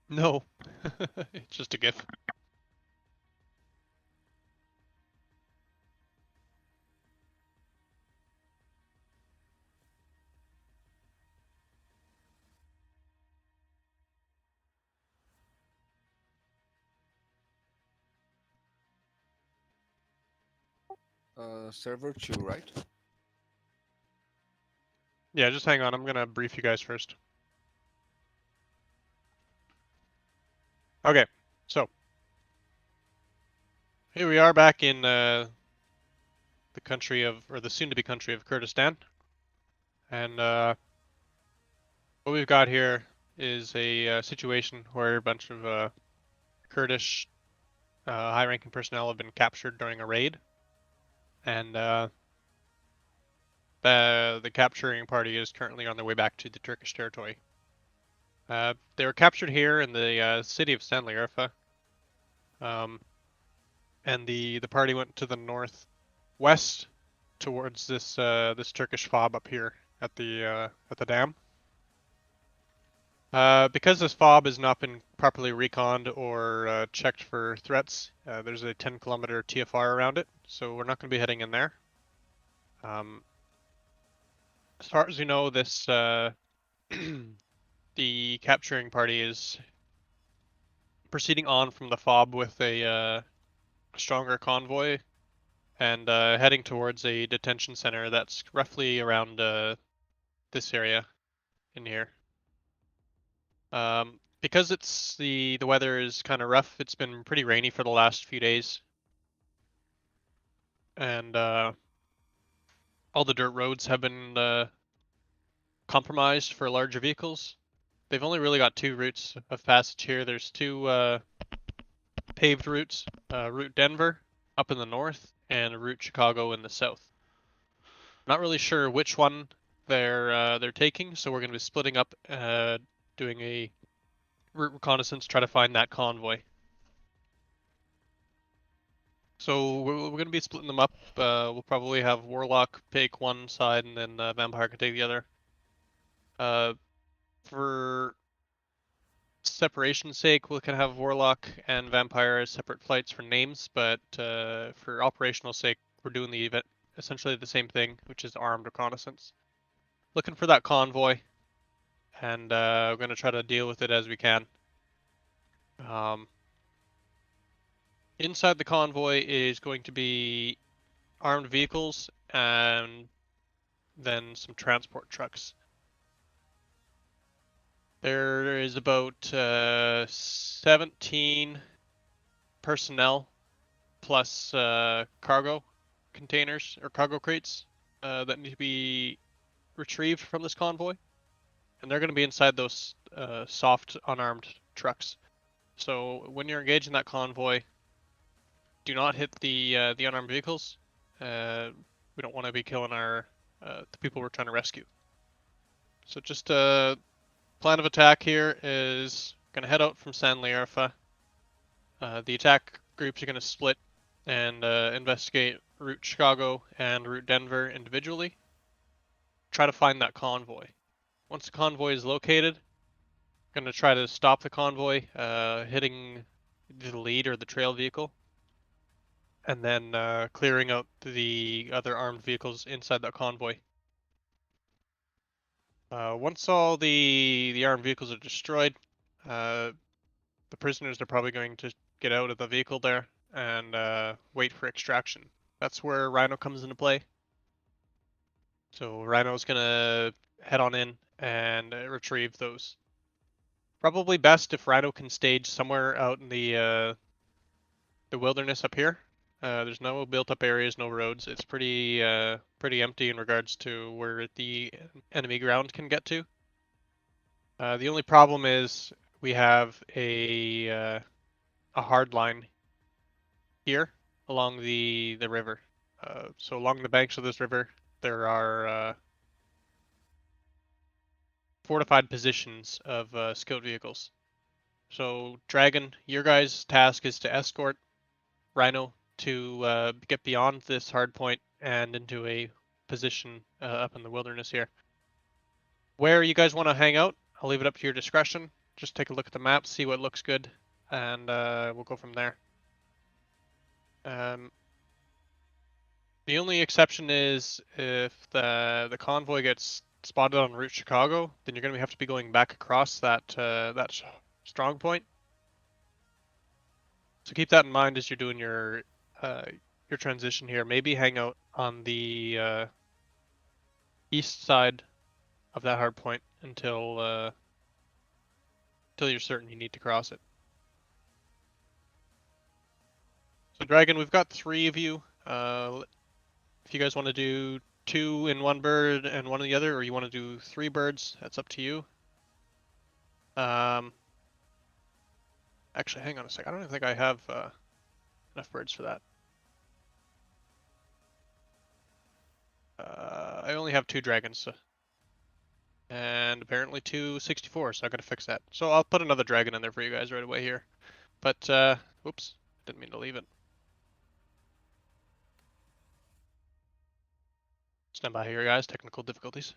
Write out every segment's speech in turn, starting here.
No, it's just a GIF. Server 2, right? Yeah, just hang on. I'm gonna brief you guys first. Okay, so here we are back in the country of, or the soon-to-be country of Kurdistan, and what we've got here is a situation where a bunch of Kurdish high-ranking personnel have been captured during a raid, and the capturing party is currently on their way back to the Turkish territory. They were captured here in the city of Stanleyarfa, um, and the party went to the northwest towards this Turkish fob up here at the dam. Because this fob has not been properly reconned or checked for threats, there's a 10-kilometer TFR around it, so we're not going to be heading in there. Um, as far as you know, this the capturing party is proceeding on from the fob with a stronger convoy and heading towards a detention center that's roughly around this area in here. Because the weather is kind of rough. It's been pretty rainy for the last few days, and all the dirt roads have been compromised for larger vehicles. They've only really got two routes of passage here. There's two paved routes: Route Denver up in the north and Route Chicago in the south. Not really sure which one they're taking, so we're going to be splitting up, doing a route reconnaissance, try to find that convoy. So we're going to be splitting them up. We'll probably have Warlock take one side, and then Vampire can take the other. Uh, for separation's sake, we can have Warlock and Vampire as separate flights for names, but for operational sake, we're doing the event essentially the same thing, which is armed reconnaissance. Looking for that convoy, and we're going to try to deal with it as we can. Um, Inside the convoy is going to be armed vehicles and then some transport trucks. There is about 17 personnel plus cargo containers or cargo crates that need to be retrieved from this convoy, and they're going to be inside those soft unarmed trucks. So when you're engaged in that convoy, do not hit the unarmed vehicles. We don't want to be killing the people we're trying to rescue. So just plan of attack here is going to head out from San Liarfa. The attack groups are going to split and investigate Route Chicago and Route Denver individually. Try to find that convoy. Once the convoy is located, going to try to stop the convoy, hitting the lead or the trail vehicle, and then clearing out the other armed vehicles inside that convoy. Once all the armed vehicles are destroyed, uh, the prisoners are probably going to get out of the vehicle there and wait for extraction. That's where Rhino comes into play. So Rhino's gonna head on in and retrieve those. Probably best if Rhino can stage somewhere out in the wilderness up here. There's no built-up areas, no roads. It's pretty empty in regards to where the enemy ground can get to. The only problem is we have a hard line here along the river. So along the banks of this river, there are fortified positions of scout vehicles. So Dragon, your guys' task is to escort Rhino to get beyond this hard point and into a position up in the wilderness here. Where you guys want to hang out, I'll leave it up to your discretion. just take a look at the map, see what looks good, and we'll go from there. The only exception is if the convoy gets spotted on route Chicago, then you're going to have to be going back across that strong point. So keep that in mind as you're doing your transition here. Maybe hang out on the east side of that hard point until you're certain you need to cross it. So Dragon, we've got 3 of you. If you guys want to do 2 in one bird and 1 in the other, or you want to do 3 birds, that's up to you. Actually, hang on a sec. I don't even think I have enough birds for that. I only have 2 dragons, and apparently 2 64, so I gotta fix that. So I'll put another dragon in there for you guys right away here. But, whoops, didn't mean to leave it. Stand by here, guys. Technical difficulties.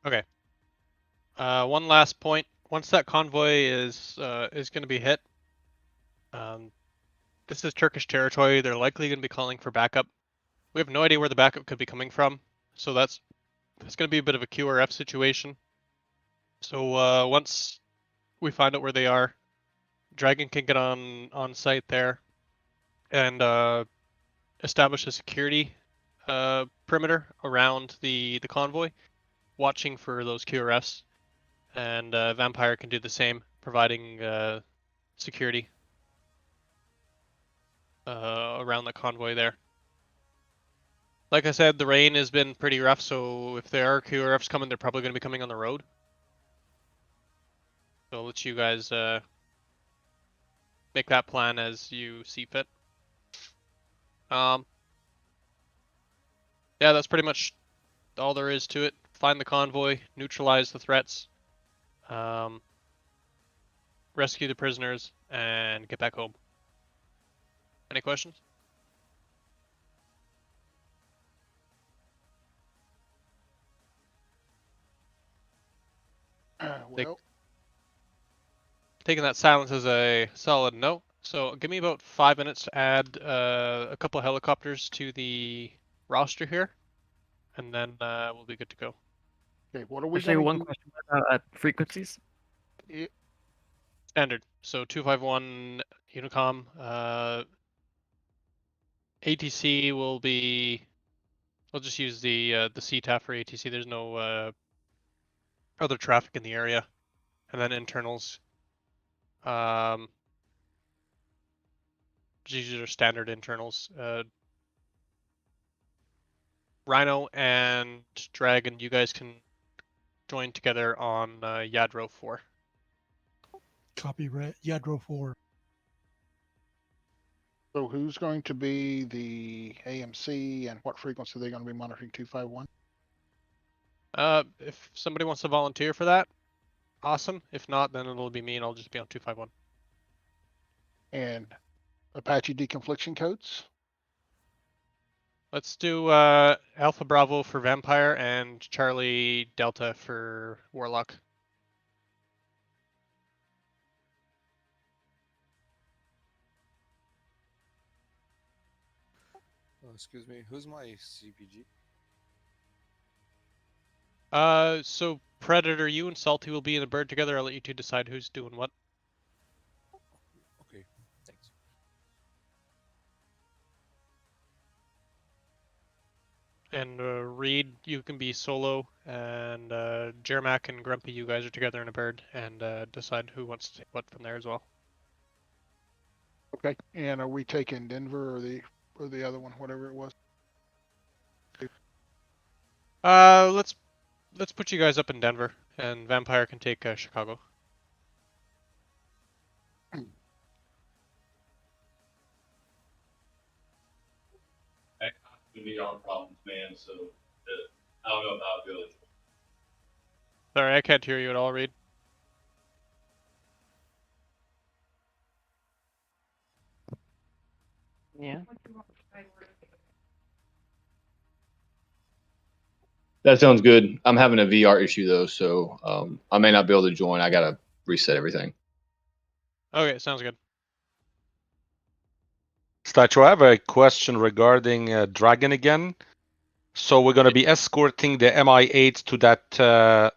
Okay. One last point. Once that convoy is going to be hit, this is Turkish territory. They're likely going to be calling for backup. We have no idea where the backup could be coming from, so that's going to be a bit of a QRF situation. So once we find out where they are, Dragon can get on site there and establish a security perimeter around the convoy, watching for those QRFs, and Vampire can do the same, providing security around the convoy there. Like I said, the rain has been pretty rough, so if there are QRFs coming, they're probably going to be coming on the road. So I'll let you guys make that plan as you see fit. Yeah, that's pretty much all there is to it. Find the convoy, neutralize the threats, rescue the prisoners, and get back home. Any questions? Well, Taking that silence as a solid no. So give me about 5 minutes to add a couple of helicopters to the roster here, and then we'll be good to go. okay, what are we Actually, going one to question about frequencies. do? Standard. So 251 Unicom. ATC will be. We'll just use the CTAF for ATC. There's no other traffic in the area, and then internals. These are standard internals. Rhino and Dragon, you guys can join together on Yadro 4. Copy Yadro 4. So who's going to be the AMC and what frequency are they going to be monitoring 251? If somebody wants to volunteer for that, awesome. If not, then it'll be me and I'll just be on 251. And Apache deconfliction codes? Let's do Alpha Bravo for Vampire and Charlie Delta for Warlock. Excuse me, who's my CPG? So Predator, you and Salty will be in the bird together. I'll let you two decide who's doing what. Okay, thanks. And Reed, you can be solo, and Jermac and Grumpy, you guys are together in a bird, and decide who wants to take what from there as well. Okay. And are we taking Denver or the other one, whatever it was? Let's put you guys up in Denver, and Vampire can take Chicago. We our problems, man. So I don't know about village. Sorry, I can't hear you at all, Reed. Yeah. That sounds good. I'm having a VR issue though, so I may not be able to join. I gotta reset everything. Okay, sounds good. Statue, I have a question regarding Dragon again. So we're going to be escorting the MI8 to that,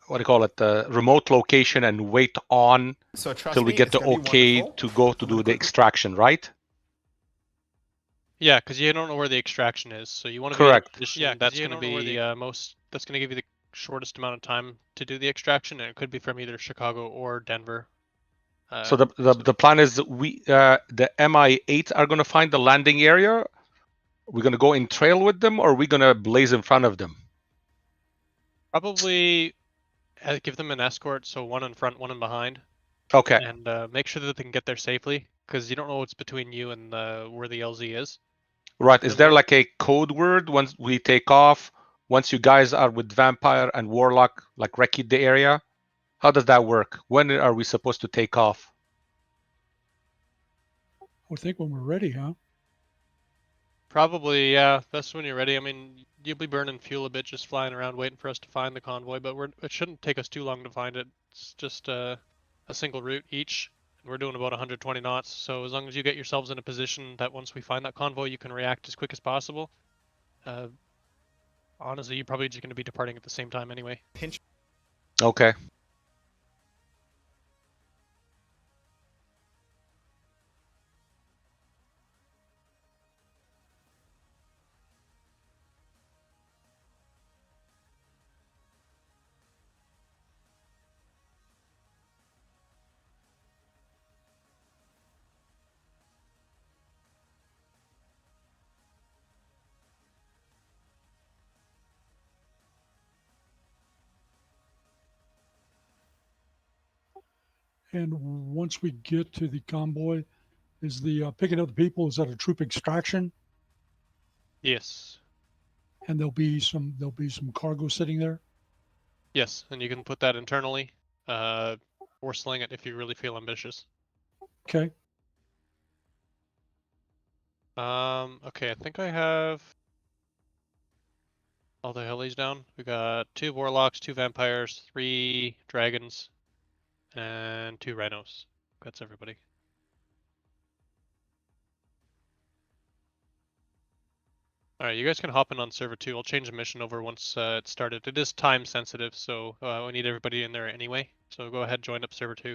what do you call it, remote location and wait on So trust till we me, get it's the gonna be okay wonderful. to go to I'm gonna do the quickly- extraction, right? Yeah, because you don't know where the extraction is, so you want to Correct. be in a position that's going to be that's going to give you the shortest amount of time to do the extraction, and it could be from either Chicago or Denver. So the plan is that the MI8 are going to find the landing area. We're going to go in trail with them, or are we going to blaze in front of them? Probably give them an escort, so one in front, one in behind, Okay. and make sure that they can get there safely, because you don't know what's between you and where the LZ is. Right. Is there like a code word once we take off? Once you guys are with Vampire and Warlock, like recce the area? How does that work? When are we supposed to take off? I think when we're ready, huh? Probably, yeah. That's when you're ready. I mean, you'll be burning fuel a bit just flying around waiting for us to find the convoy, but it shouldn't take us too long to find it. It's just a single route each, and we're doing about 120 knots. So as long as you get yourselves in a position that once we find that convoy, you can react as quick as possible. Honestly, you're probably just going to be departing at the same time anyway. Okay. And once we get to the convoy, is the picking up the people, is that a troop extraction? Yes. And there'll be some cargo sitting there? Yes, and you can put that internally, or sling it if you really feel ambitious. Okay. Okay, I think I have all the helis down. We got 2 warlocks, 2 vampires, 3 dragons, and 2 rhinos. That's everybody. Alright, you guys can hop in on server 2. I'll change the mission over once it's started. It is time sensitive, so we need everybody in there anyway. So go ahead, join up server 2.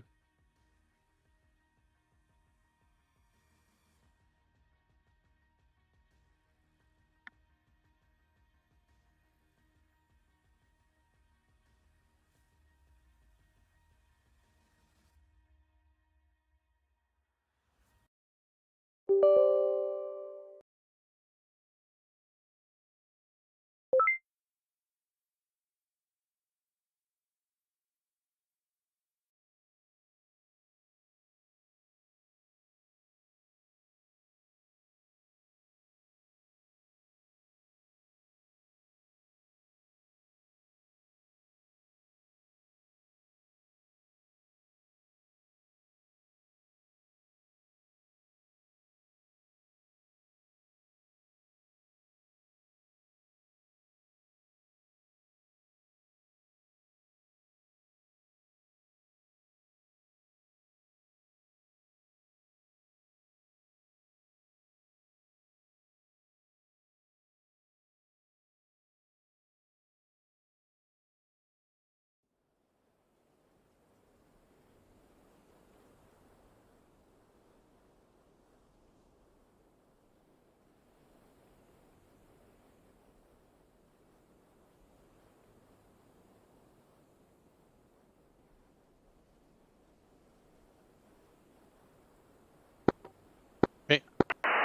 Okay,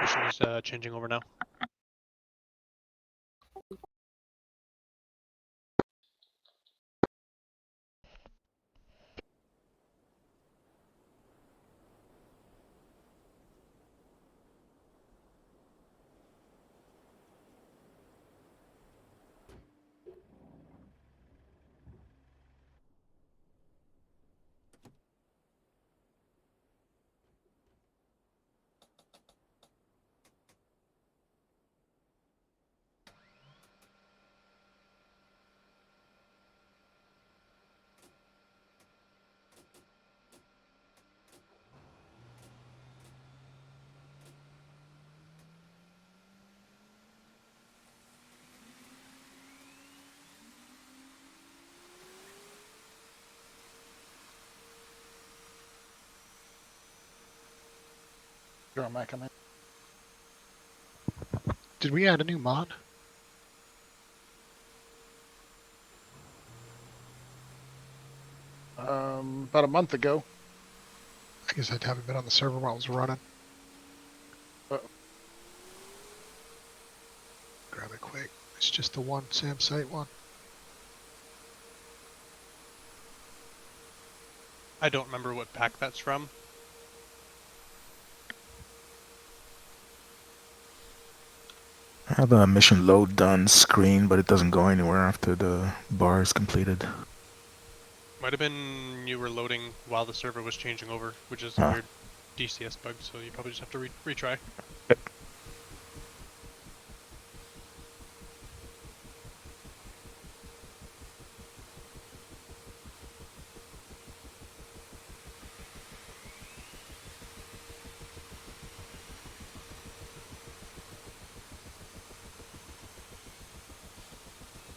mission is changing over now. You're on Mac, I mean. Did we add a new mod? About a month ago. I guess I haven't been on the server while it was running. Grab it quick. It's just the one SAM site one. I don't remember what pack that's from. I have a mission load done screen, but it doesn't go anywhere after the bar is completed. Might have been you were loading while the server was changing over, which is a Ah. weird DCS bug, so you probably just have to retry.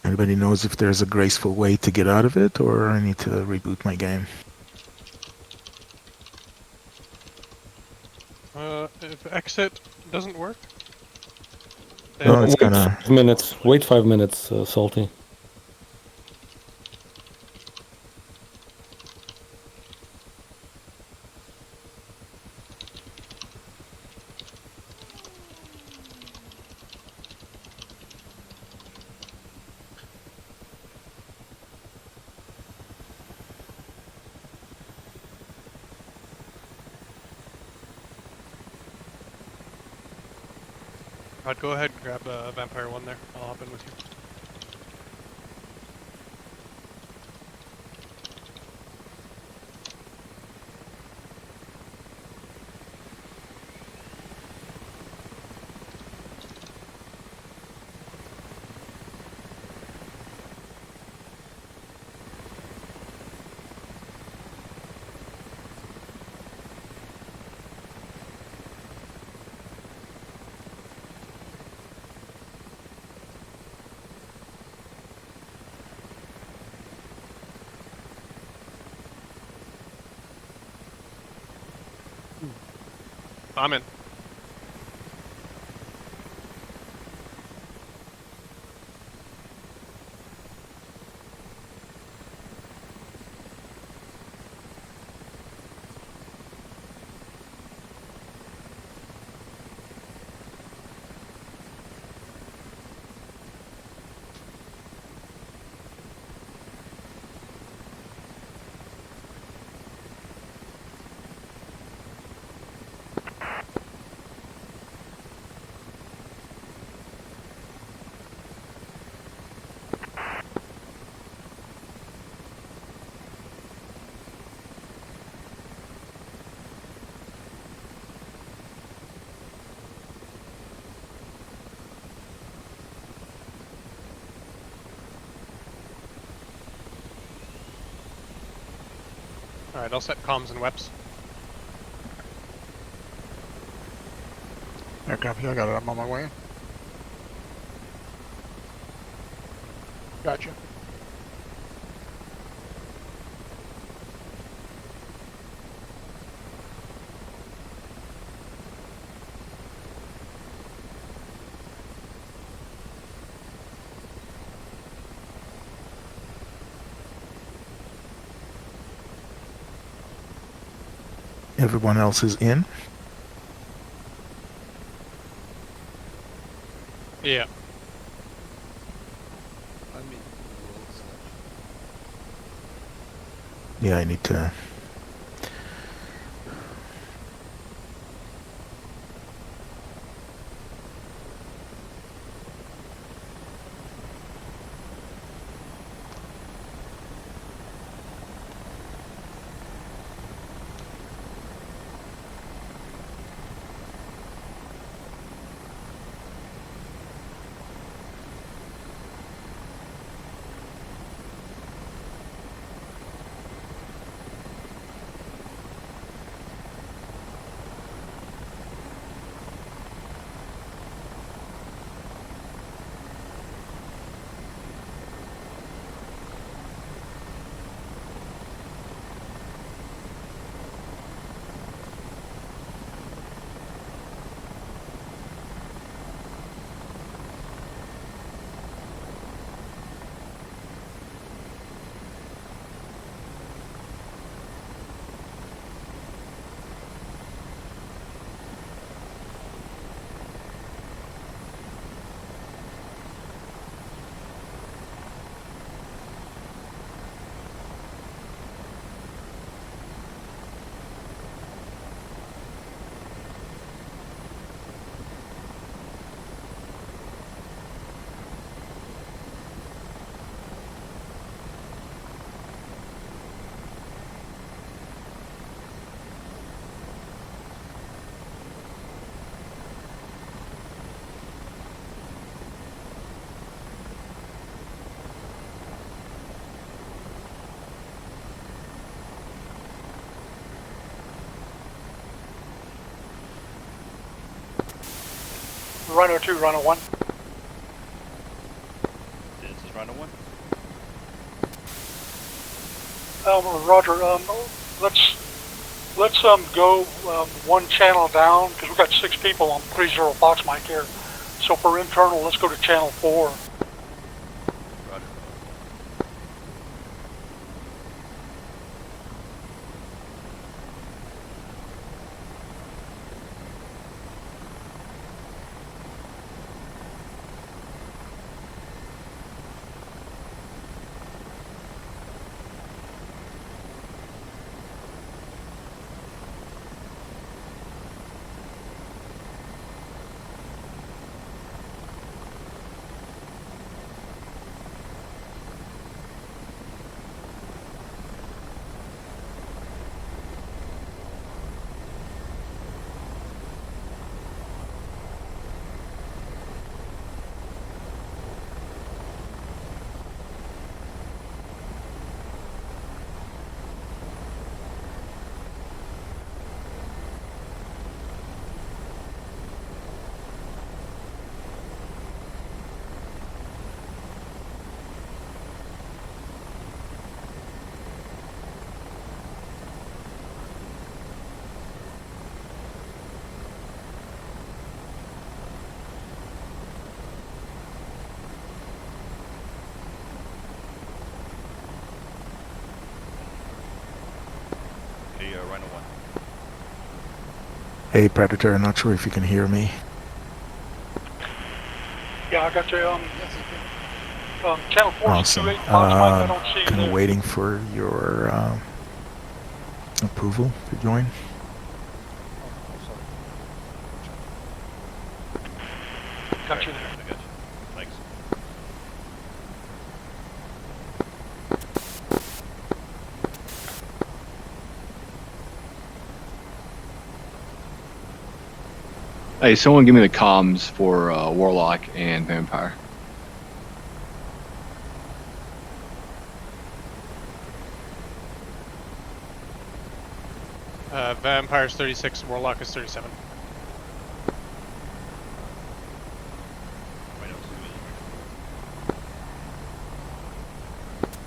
Anybody knows if there's a graceful way to get out of it, or I need to reboot my game? If exit doesn't work, No, then it's Wait kinda... 5 minutes. Wait 5 minutes, Salty. I'd go ahead and grab Vampire 1 there. I'll hop in with you. I'm in. Alright, I'll set comms and weps. Aircraft here, I got it. I'm on my way in. Gotcha. Everyone else is in? Yeah. I'm in the world selection. Yeah, I need to... Rhino 2, Rhino 1. This is Rhino 1. Roger, let's go one channel down, because we've got 6 people on 30 Fox mic here. So for internal, let's go to channel 4. Roger. Okay, Rhino 1. Hey, Predator, not sure if you can hear me. Yeah, I got you. Channel 4 Awesome. 28 Fox mic. I don't see you Kind of there. waiting for your approval to join. Got you there. I got you. Thanks. Hey, someone give me the comms for Warlock and Vampire. Vampire's 36, Warlock is 37. Rhino 2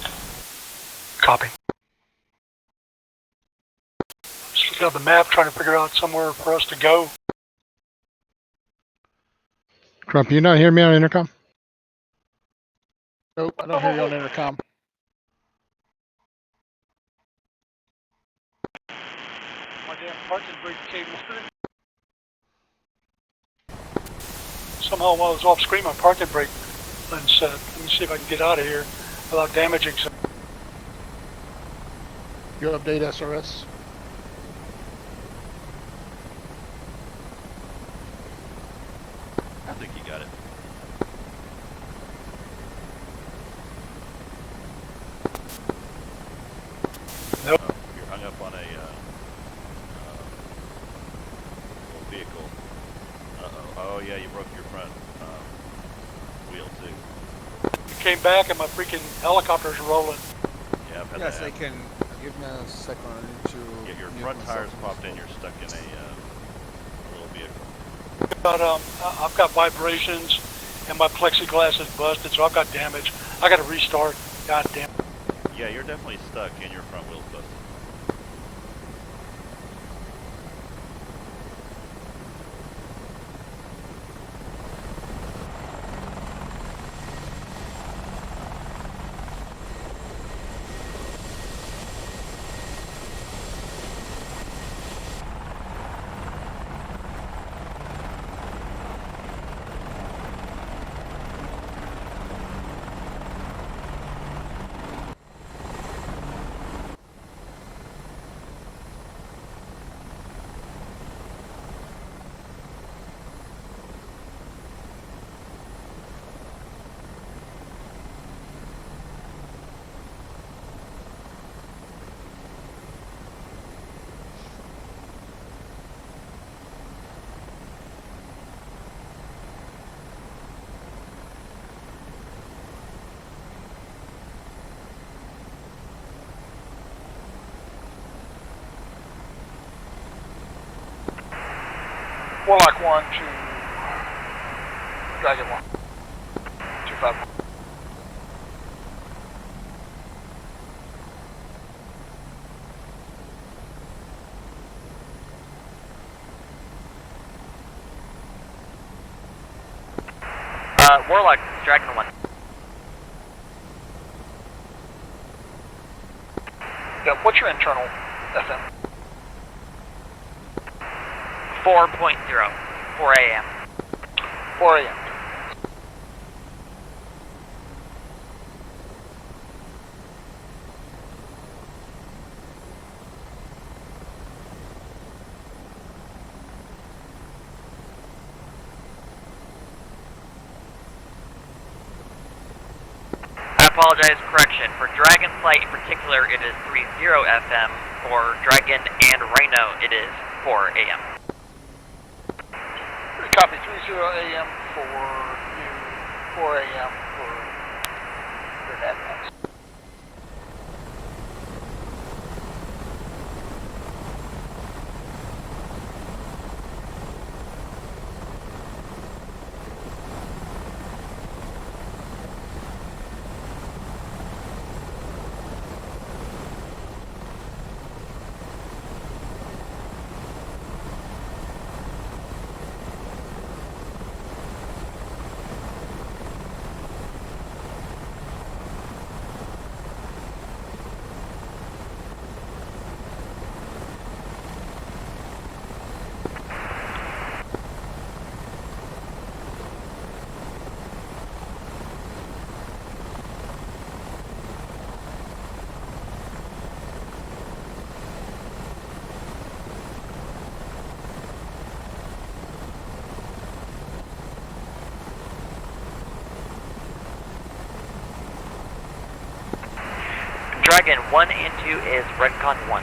is Copy. Just looking at the map, trying to figure out somewhere for us to go. Grump, you not hear me on intercom? Nope, I don't hear you on intercom. My damn parking brake came somehow while I was off screen, my parking brake unset. Let me see if I can get out of here without damaging some. You update SRS. I think you got it. Nope. Oh, you're hung up on a little vehicle. Uh-oh. Oh, yeah, you broke your front wheel, too. It came back and my freaking helicopter's rolling. Yeah, I've had Yes, that I happen. can. Give me a second. I need to. Yeah, your mute front myself tires from popped this in. You're stuck in a little vehicle. But I've got vibrations and my plexiglass is busted, so I've got damage. I got to restart. God damn. Yeah, you're definitely stuck and your front wheel's busted. Warlock 1 to Dragon 1. 251. Warlock, Dragon 1. Yeah, what's your internal FM? 4.0. 4 a.m. 4 a.m. I apologize, correction. For Dragonflight in particular, it is 30 FM. For Dragon and Rhino, it is 4 a.m. Copy 30 a.m. for you, 4 a.m. for your admins. Dragon 1 and 2 is Redcon 1.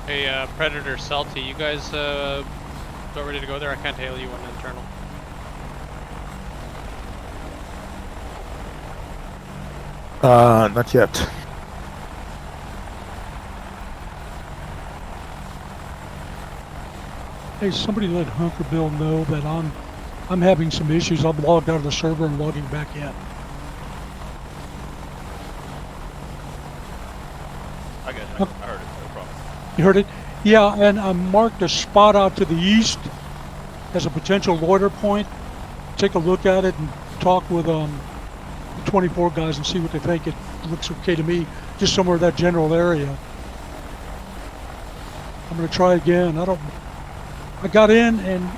Hey, Predator, Salty, you guys about ready to go there? I can't hail you on internal. Not yet. Hey, somebody let Hunker Bill know that I'm having some issues. I'm logged out of the server and logging back in. I got it. I heard it. No problem. You heard it? Yeah, and I marked a spot out to the east as a potential loiter point. take a look at it and talk with the 24 guys and see what they think. It looks okay to me, just somewhere in that general area. I'm gonna try again. I got in and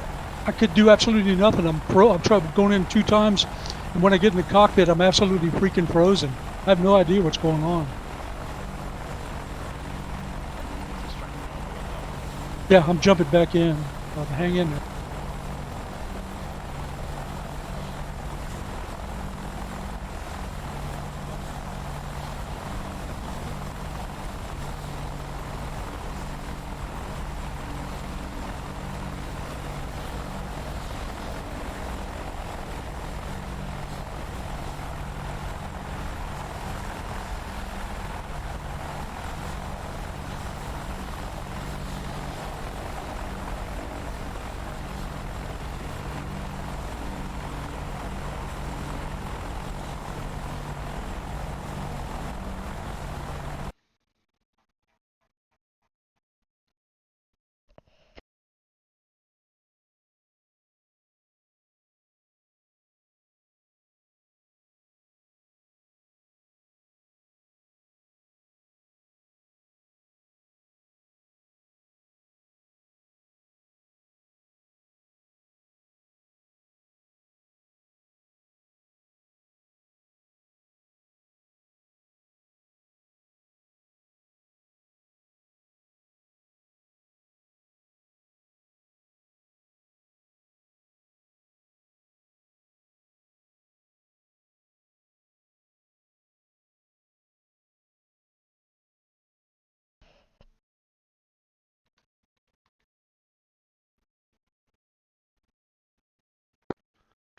I could do absolutely nothing. I'm tried going in 2 times, and when I get in the cockpit, I'm absolutely freaking frozen. I have no idea what's going on. Yeah, I'm jumping back in. Hang in there.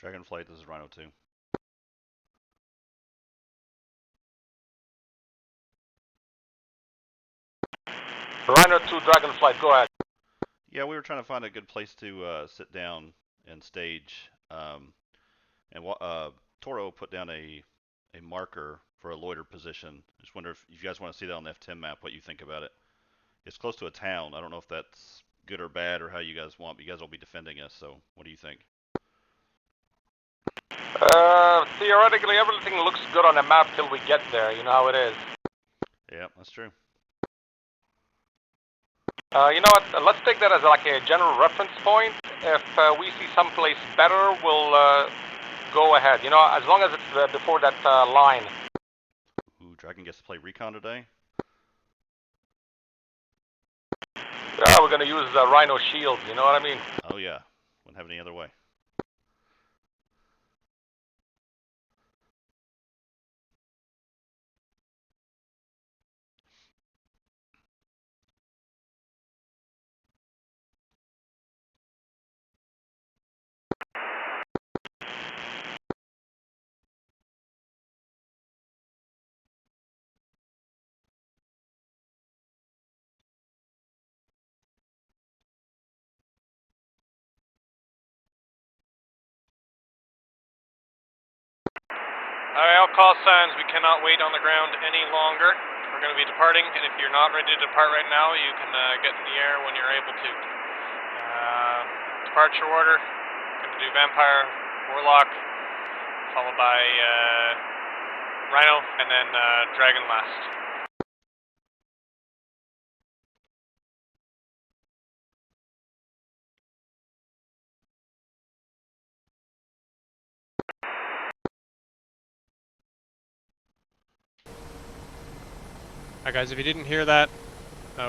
Dragonflight, this is Rhino 2. Rhino 2, Dragonflight, go ahead. Yeah, we were trying to find a good place to sit down and stage. And Toro put down a marker for a loiter position. I just wonder if you guys want to see that on the F10 map, what you think about it. It's close to a town. I don't know if that's good or bad or how you guys want, but you guys will be defending us, so what do you think? Theoretically, everything looks good on the map till we get there. You know how it is. Yeah, that's true. You know what? Let's take that as like a general reference point. If we see someplace better, we'll go ahead. You know, as long as it's before that line. Ooh, Dragon gets to play recon today? Yeah, we're gonna use Rhino shields, you know what I mean? Oh yeah, wouldn't have it any other way. Alright, all call signs, we cannot wait on the ground any longer. We're going to be departing, and if you're not ready to depart right now, you can get in the air when you're able to. Departure order, going to do Vampire, Warlock, followed by Rhino, and then Dragon last. Alright guys, if you didn't hear that,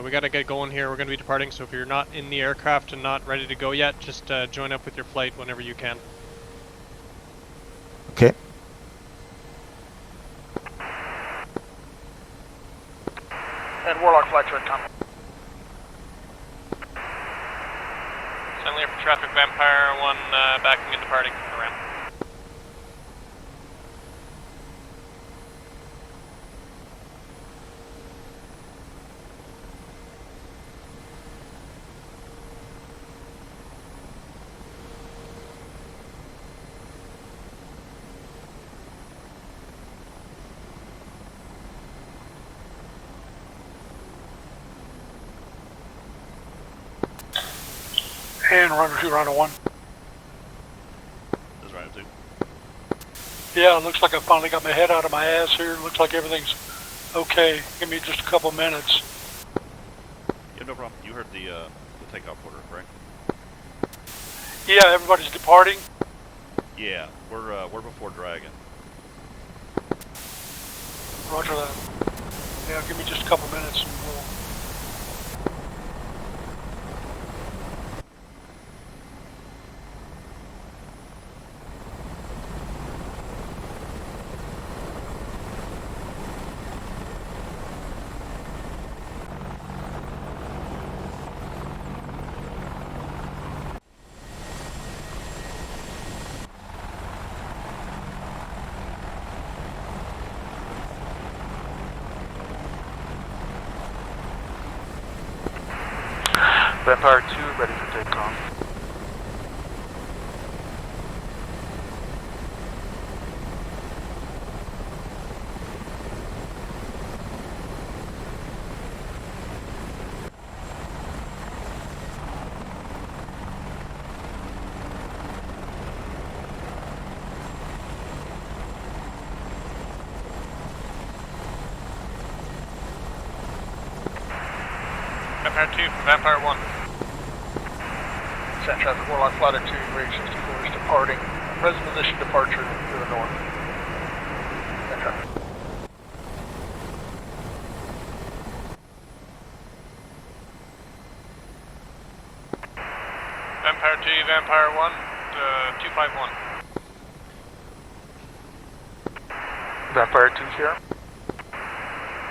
we gotta get going here. We're gonna be departing, so if you're not in the aircraft and not ready to go yet, just join up with your flight whenever you can. Okay. And Warlock flights are incoming. Suddenly for traffic, Vampire 1 backing and departing from the ramp. And Rhino 2, Rhino 1. This is Rhino Yeah, it looks like I finally got my head out of my ass here. Looks like everything's okay. Give me just a couple minutes. Yeah, no problem. You heard the takeoff order, right? Yeah, everybody's departing. Yeah, we're before Dragon. Roger that. Yeah, give me just a couple minutes and we'll... Vampire 2 ready for takeoff. Vampire 2, Vampire 1. Send traffic Warlock Flighter 2, Rage 64 is departing. Present position departure to the north. Send traffic. Vampire 2, Vampire 1, 251. Vampire 2 here.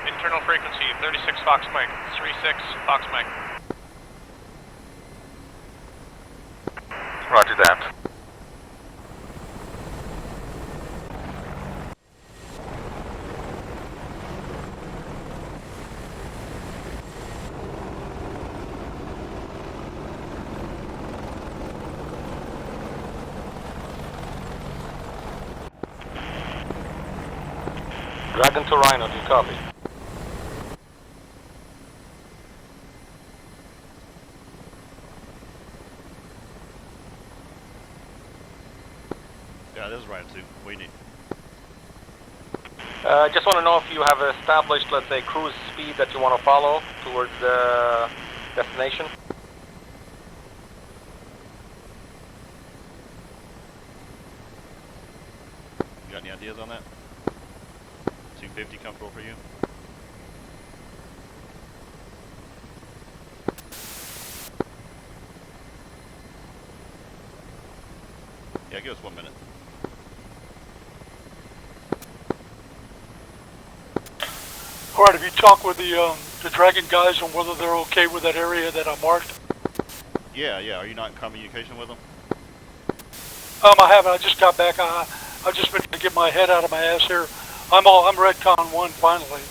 Internal frequency, 36 Fox Mike, 36 Fox Mike. Roger that. Dragon to Rhino, do you copy? Yeah, this is Ryan 2. What do you need? Just want to know if you have established, let's say, cruise speed that you want to follow towards the destination. You got any ideas on that? 250 comfortable for you? Yeah, give us 1 minute. Alright, have you talked with the Dragon guys on whether they're okay with that area that I marked? Yeah. Are you not in communication with them? I haven't. I just got back. I've just been to get my head out of my ass here. I'm Redcon 1 finally.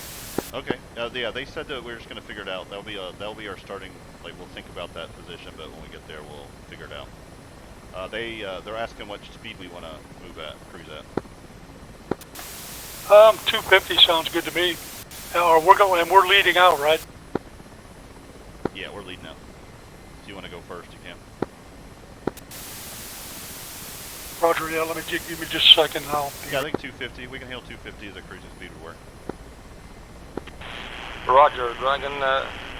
Okay. Yeah, they said that we're just gonna figure it out. That'll be our starting. Like, we'll think about that position, but when we get there, we'll figure it out. They're asking what speed we want to cruise at. 250 sounds good to me. We're leading out, right? Yeah, we're leading out. If you want to go first, you can. Roger, yeah, give me just a second and I'll... Yeah, I think 250. We can handle 250 as a cruising speed would work. Roger, Dragon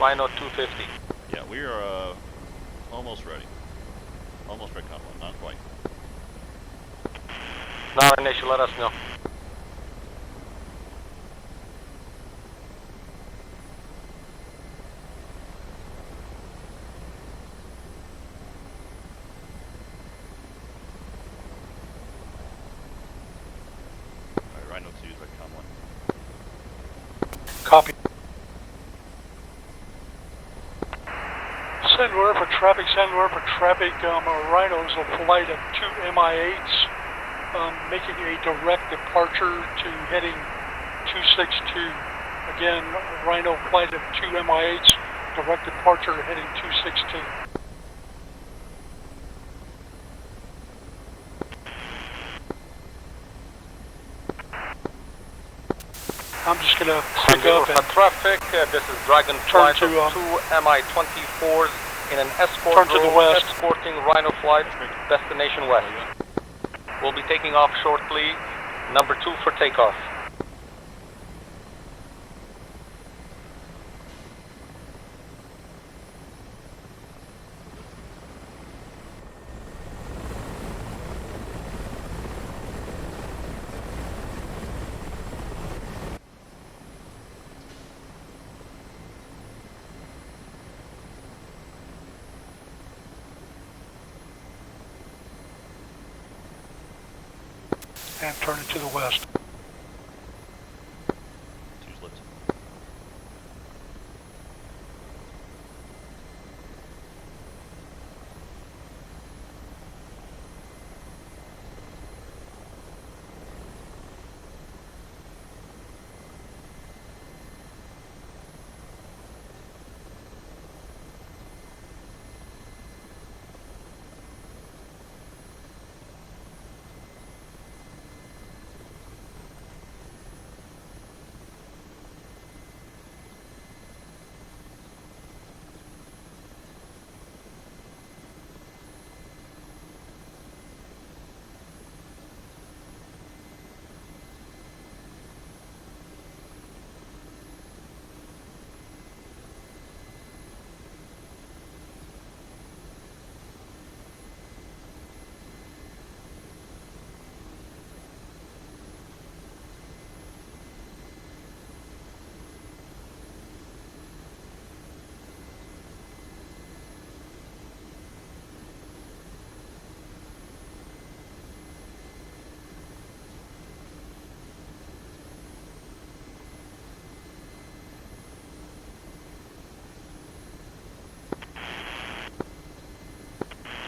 Rhino 250. Yeah, we are almost ready. Almost ready, not quite. Now, initial, let us know. Alright, Rhino 2 is Redcon 1. Copy. Send word for traffic. Rhinos a flight of 2 MI8s, making a direct departure to heading 262. Again, Rhino flight of 2 MI8s, direct departure heading 262. I'm just gonna pick up and traffic. This is Dragon turn flight to of 2 Mi-24s in an escort turn to the room, west. escorting Rhino flight destination west. We'll be taking off shortly Number 2 for takeoff. And turn it to the west. 2's lift.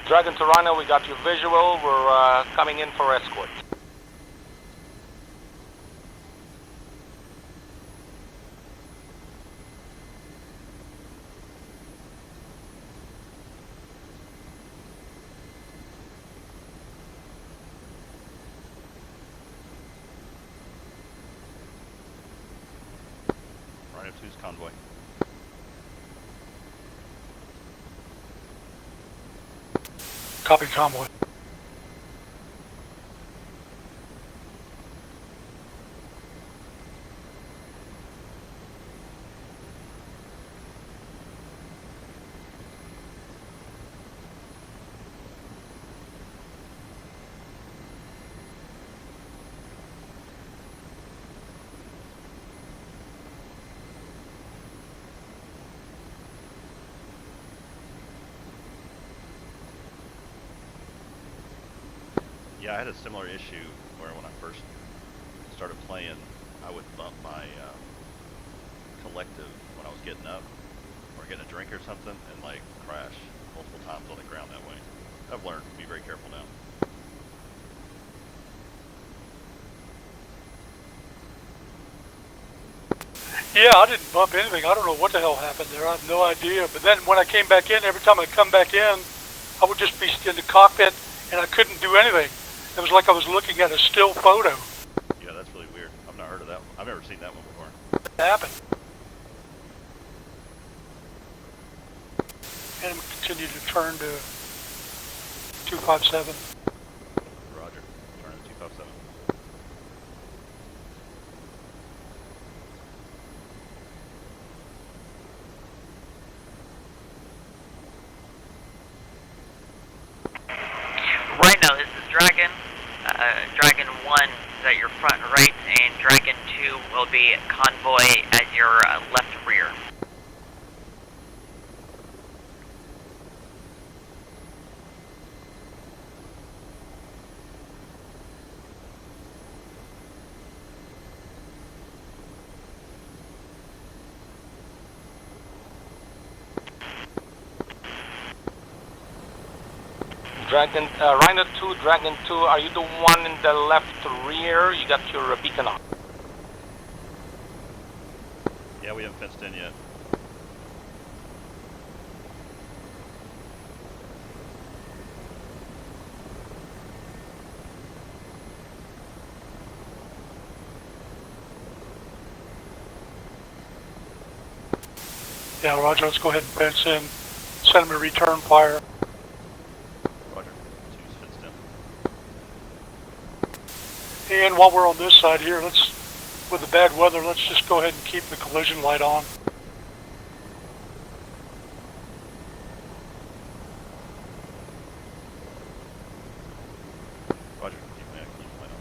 Dragon to Rhino, we got your visual. We're coming in for escort. Rhino 2's convoy. Copy convoy. Yeah, I had a similar issue where when I first started playing, I would bump my collective when I was getting up or getting a drink or something and like crash multiple times on the ground that way. I've learned to be very careful now. Yeah, I didn't bump anything. I don't know what the hell happened there. I have no idea. But then when I came back in, every time I come back in, I would just be in the cockpit and I couldn't do anything. It was like I was looking at a still photo. Yeah, that's really weird. I've not heard of that one. I've never seen that one before. It happened. And we continue to turn to 257. Roger. Turn to 257. Rhino, this is Dragon. Dragon 1 is at your front right, and Dragon 2 will be convoy at your left rear. Dragon, Rhino 2, Dragon 2, are you the one in the left rear? You got your beacon on. Yeah, we haven't fenced in yet. Yeah, Roger, let's go ahead and fence in. Send them a return fire. Roger. 2's fenced in. And while we're on this side here, with the bad weather, let's just go ahead and keep the collision light on. Roger. Keep the light on.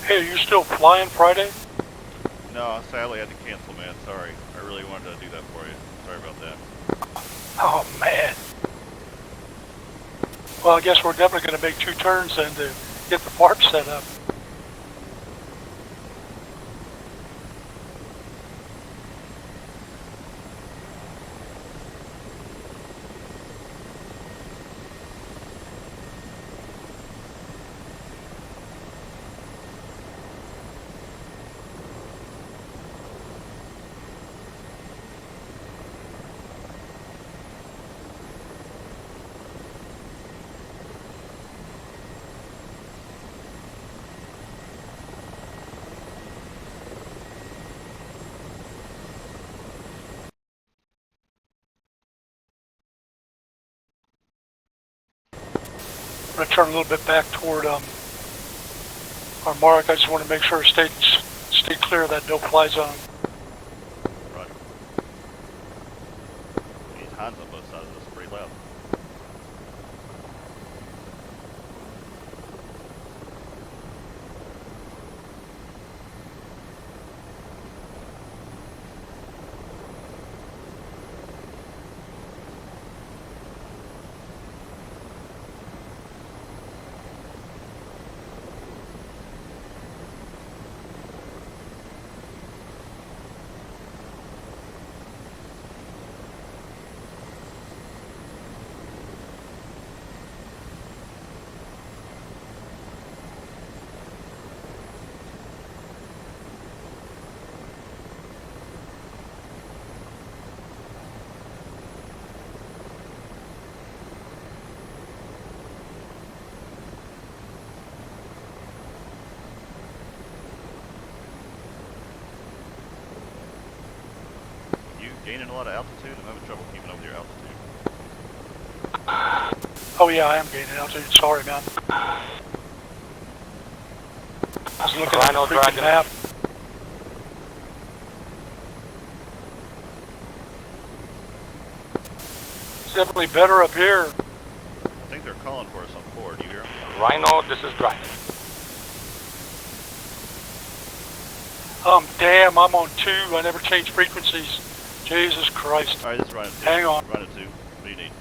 Hey, are you still flying Friday? No, sadly I had to cancel, man. Sorry. I really wanted to do that for you. Sorry about that. Oh, man. Well, I guess we're definitely going to make 2 turns then to get the park set up. I'm going to turn a little bit back toward our mark. I just want to make sure stay clear of that no-fly zone. Roger. These Hans on both sides of this are pretty loud. Gaining a lot of altitude? I'm having trouble keeping up with your altitude. Oh yeah, I am gaining altitude. Sorry, man. I was looking at the freaking map. It's definitely better up here. I think they're calling for us on 4. Do you hear them? Rhino, this is Dragon. Damn, I'm on 2. I never changed frequencies. Jesus Christ. Alright, this is Rhino 2. Hang on. Rhino 2. What do you need?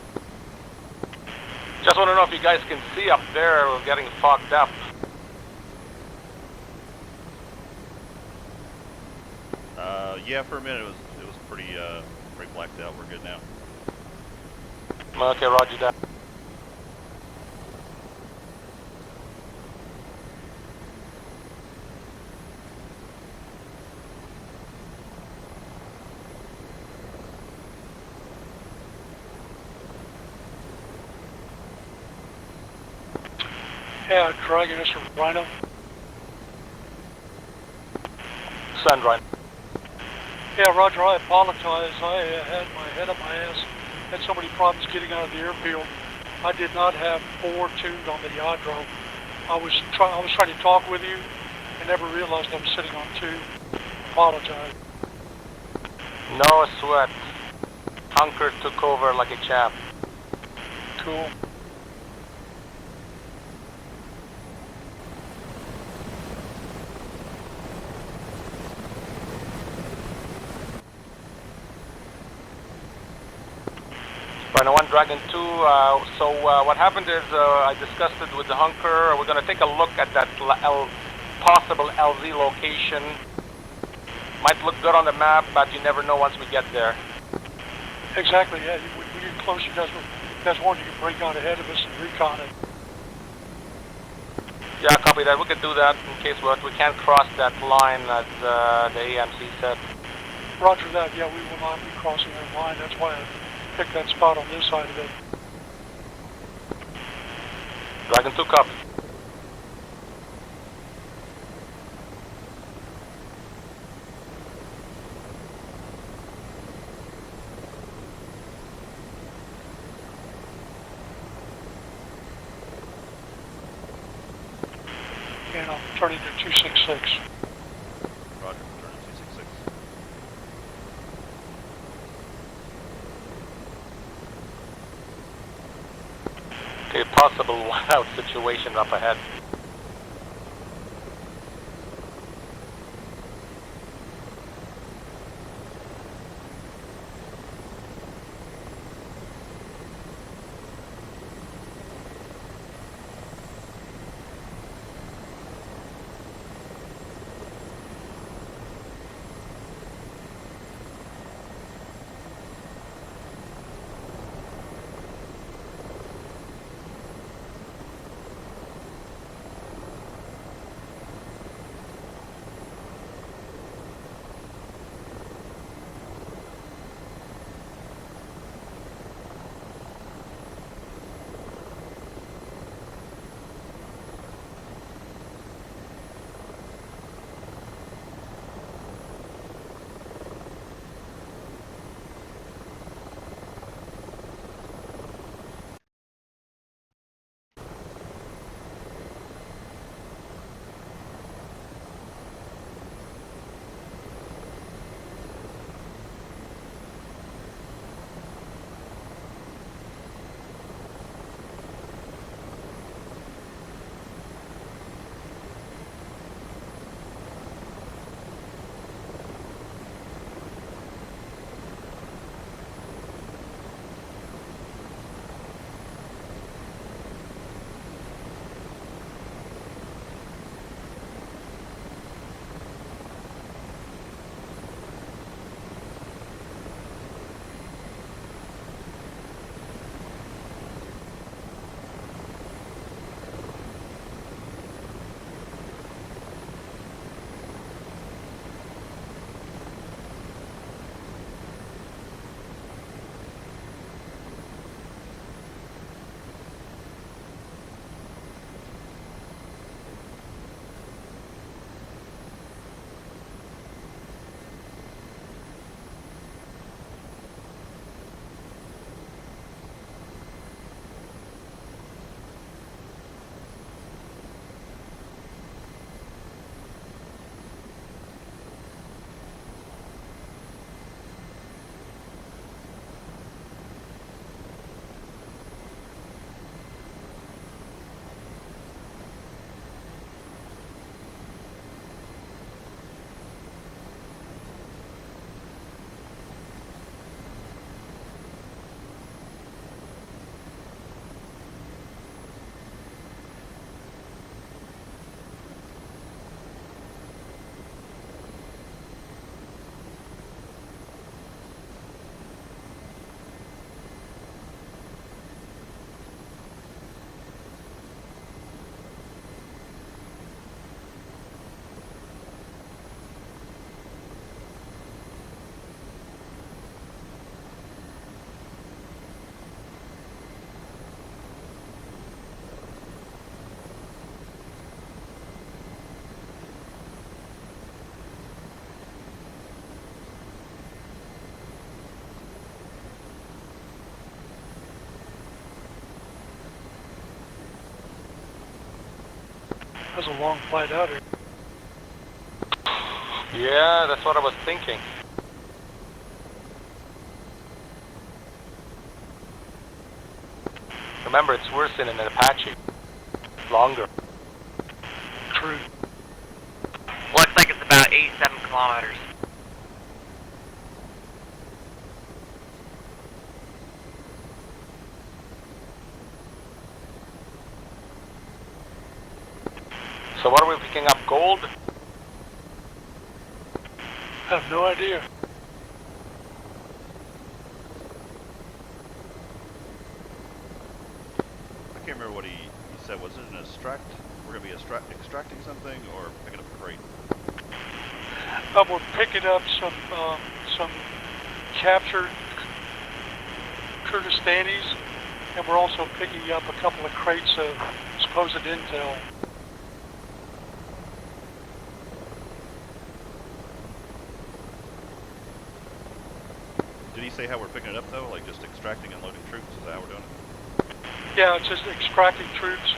Just want to know if you guys can see up there. We're getting fogged up. Yeah, for a minute it was pretty blacked out. We're good now. Okay, roger that. Yeah, Dragon, this is Rhino. Send Rhino. Yeah, Roger, I apologize. I had my head up my ass. Had so many problems getting out of the airfield. I did not have 4 tuned on the Yadro. I was trying to talk with you. I never realized I was sitting on 2. Apologize. No sweat. Hunker took over like a champ. Cool. Rhino 1, Dragon 2, what happened is I discussed it with the Hunker. We're going to take a look at that possible LZ location. Might look good on the map, but you never know once we get there. Exactly, yeah. When we get close, you guys want you can break out ahead of us and recon it. Yeah, copy that. We could do that in case we can't cross that line that the AMC said. Roger that, yeah, we will not be crossing that line. That's why I picked that spot on this side of it. Dragon 2, copy. And I'm turning to 266. Roger, turn to 266. Okay, possible one-out situation up ahead. That's a long flight out here. Yeah, that's what I was thinking. Remember, it's worse than an Apache. Longer. True. Looks like it's about 87 kilometers. So what are we picking up? Gold? I have no idea. I can't remember what he said. Was it an extract? We're going to be extracting something or picking up a crate? We're picking up some captured Kurdistanis, and we're also picking up a couple of crates of supposed intel. Did he say how we're picking it up though? Like just extracting and loading troops? Is that how we're doing it? Yeah, it's just extracting troops,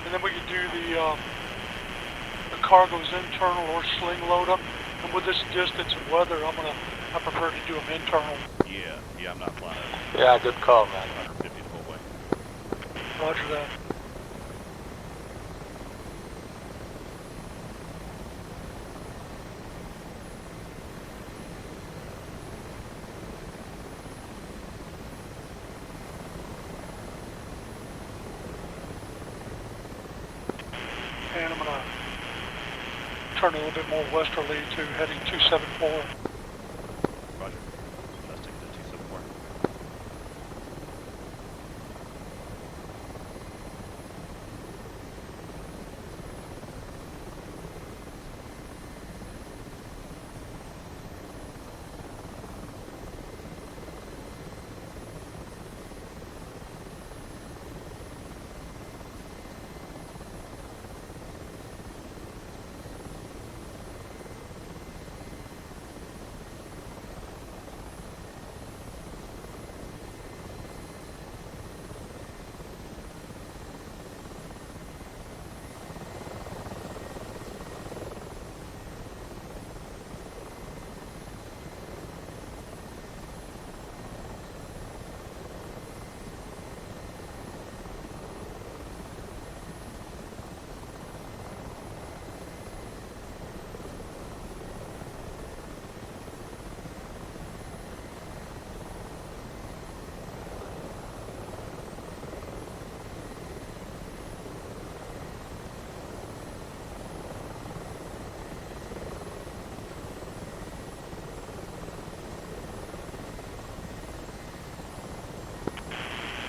and then we can do the cargoes internal or sling load them. And with this distance and weather, I prefer to do them internal. Yeah, I'm not flying it. Yeah, good call, man. 150 the whole way. Roger that. And I'm gonna turn a little bit more westerly to heading 274. Roger. Adjusting to 274.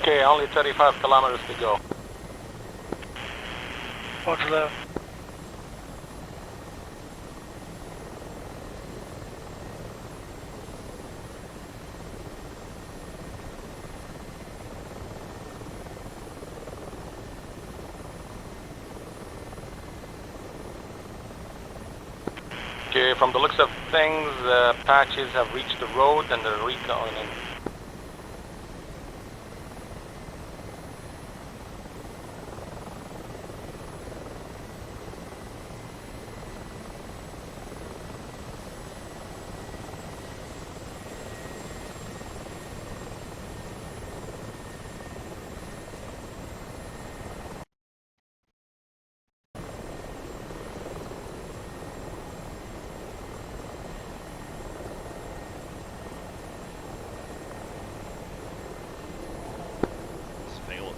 Okay, only 35 kilometers to go. Roger that. Okay, from the looks of things, Apaches have reached the road and they're recalling.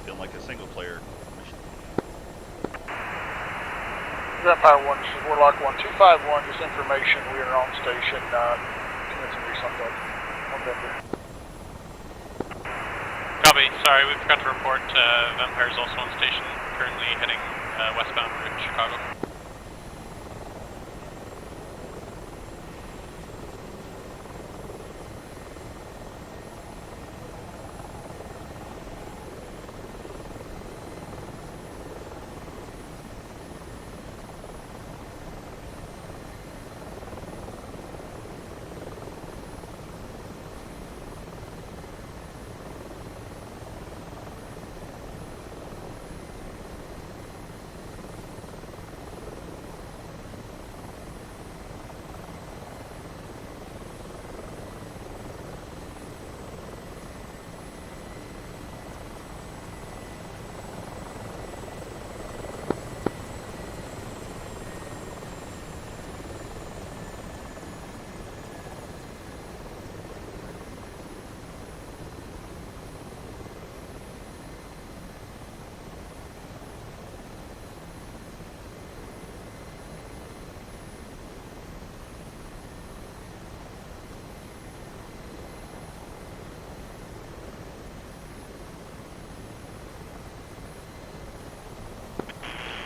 Feeling like a single player mission. Vampire 1, this is Warlock 1251, just information, we are on station, commencing resupply on Denver. Copy. Sorry, we forgot to report. Vampire's also on station, currently heading westbound route Chicago.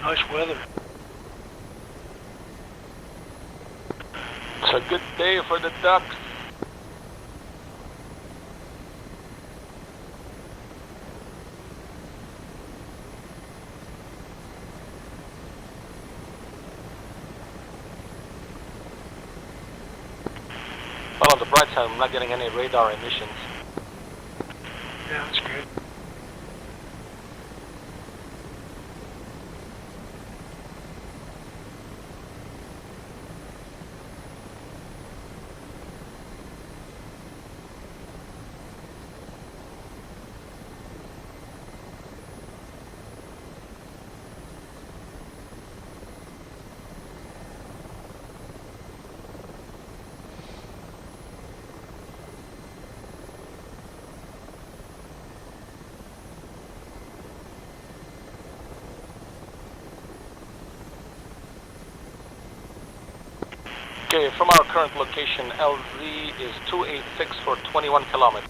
Nice weather. It's a good day for the ducks. Well, on the bright side, I'm not getting any radar emissions. Yeah, that's good. Okay, from our current location, LZ is 286 for 21 kilometers.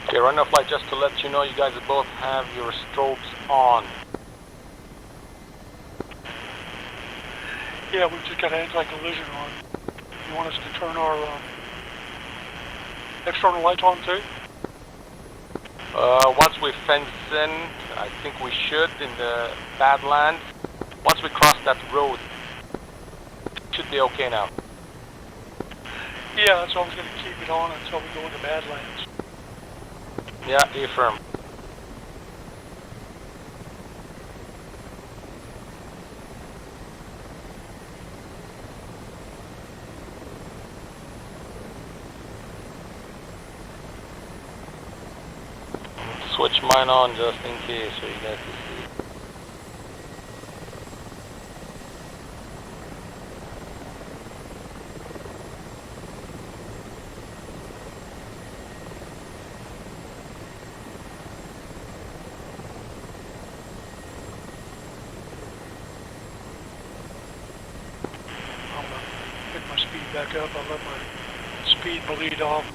Okay, run off light just to let you know you guys both have your strobes on. Yeah, we've just got anti-collision on. You want us to turn our external lights on too? Once we fence in, I think we should in the Badlands. Once we cross that road, should be okay now. Yeah, that's why I was going to keep it on until we go into Badlands. Yeah, affirm. Switch mine on just in case so you guys can see. I'm going to pick my speed back up. I'll let my speed bleed off.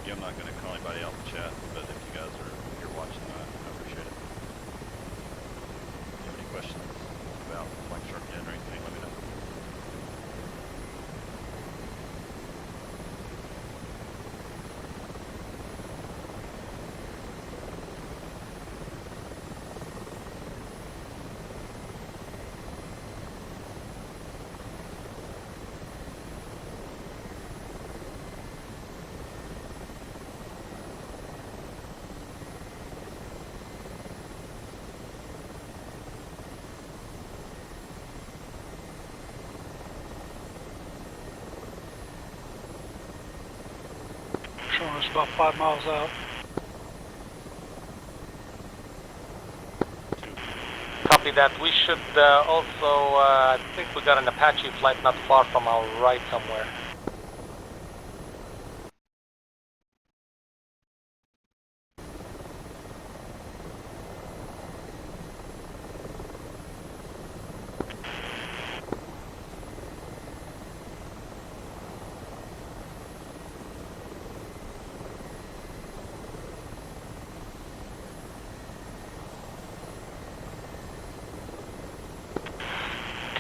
Yeah, I'm not going to call anybody out in the chat, but if you guys are here watching, I appreciate it. If you have any questions about Blackshark Den or anything, let me know. Showing us about 5 miles out. Copy that. We should also, I think we got an Apache flight not far from our right somewhere.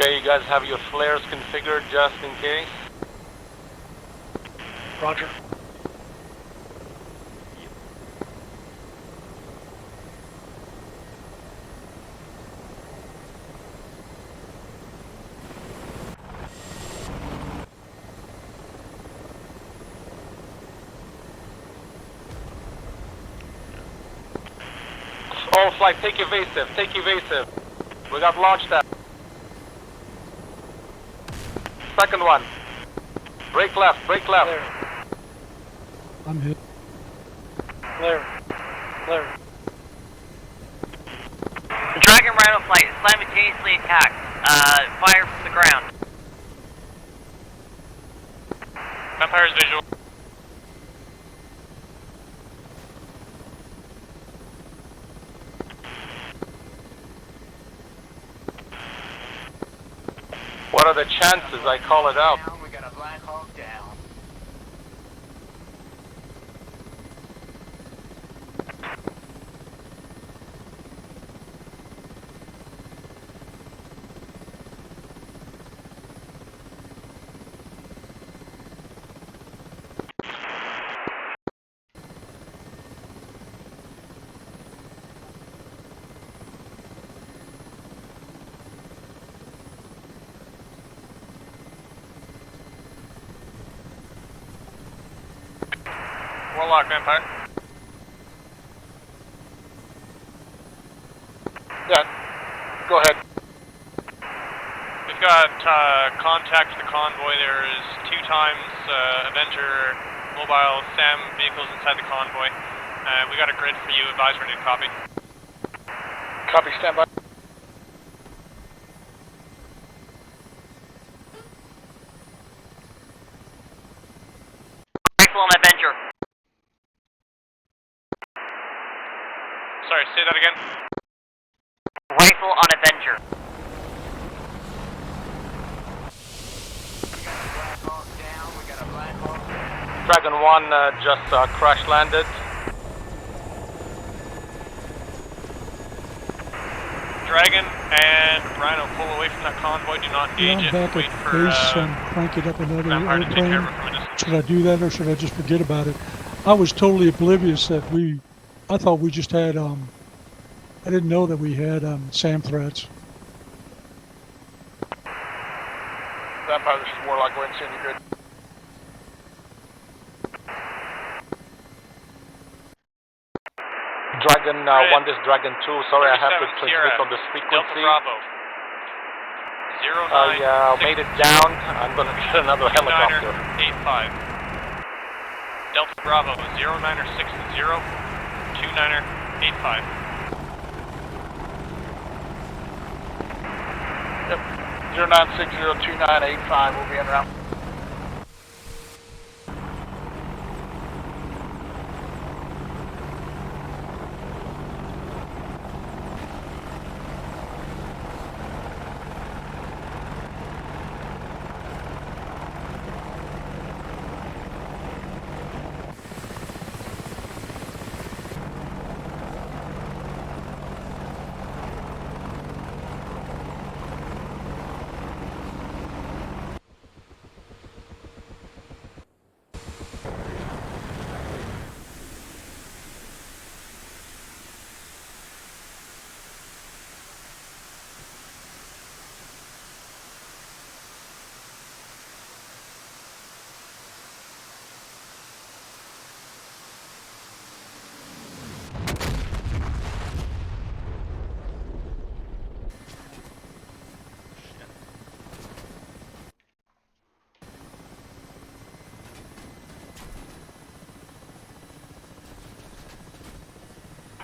Okay, you guys have your flares configured just in case? Roger. All flight, take evasive, take evasive. We got launched at. Second one. Break left, break left. Clear. I'm hit. Clear. Clear. The Dragon Rhino flight is simultaneously attacked. Fire from the ground. Vampire's visual. What are the chances I call it out? We got a Blackhawk down. Warlock, Vampire. Yeah, go ahead. We've got contact with the convoy. There's 2 times Avenger mobile SAM vehicles inside the convoy. We got a grid for you. Advise ready to copy. Copy, stand by. Rifle on Avenger. Sorry, say that again. Rifle on Avenger. Blackhawk down. We got a Blackhawk down. Dragon 1 just crash landed. Dragon and Rhino, pull away from that convoy. Do not Yeah, engage I'm it. back Wait at for base and crank it up another Vampire to take care of airplane. it from a distance. Should I do that or should I just forget about it? I was totally oblivious that I thought we just had, I didn't know that we had SAM threats. Vampire, this is Warlock. Go ahead and send you good. Dragon 1, this Dragon 2. Sorry, I have to 37 transmit Sierra, on this Delta frequency. Bravo. 09 I made it down. I'm gonna get another helicopter. 85. Delta Bravo 09er 60 29er 85. Yep. 09602985 will be en route.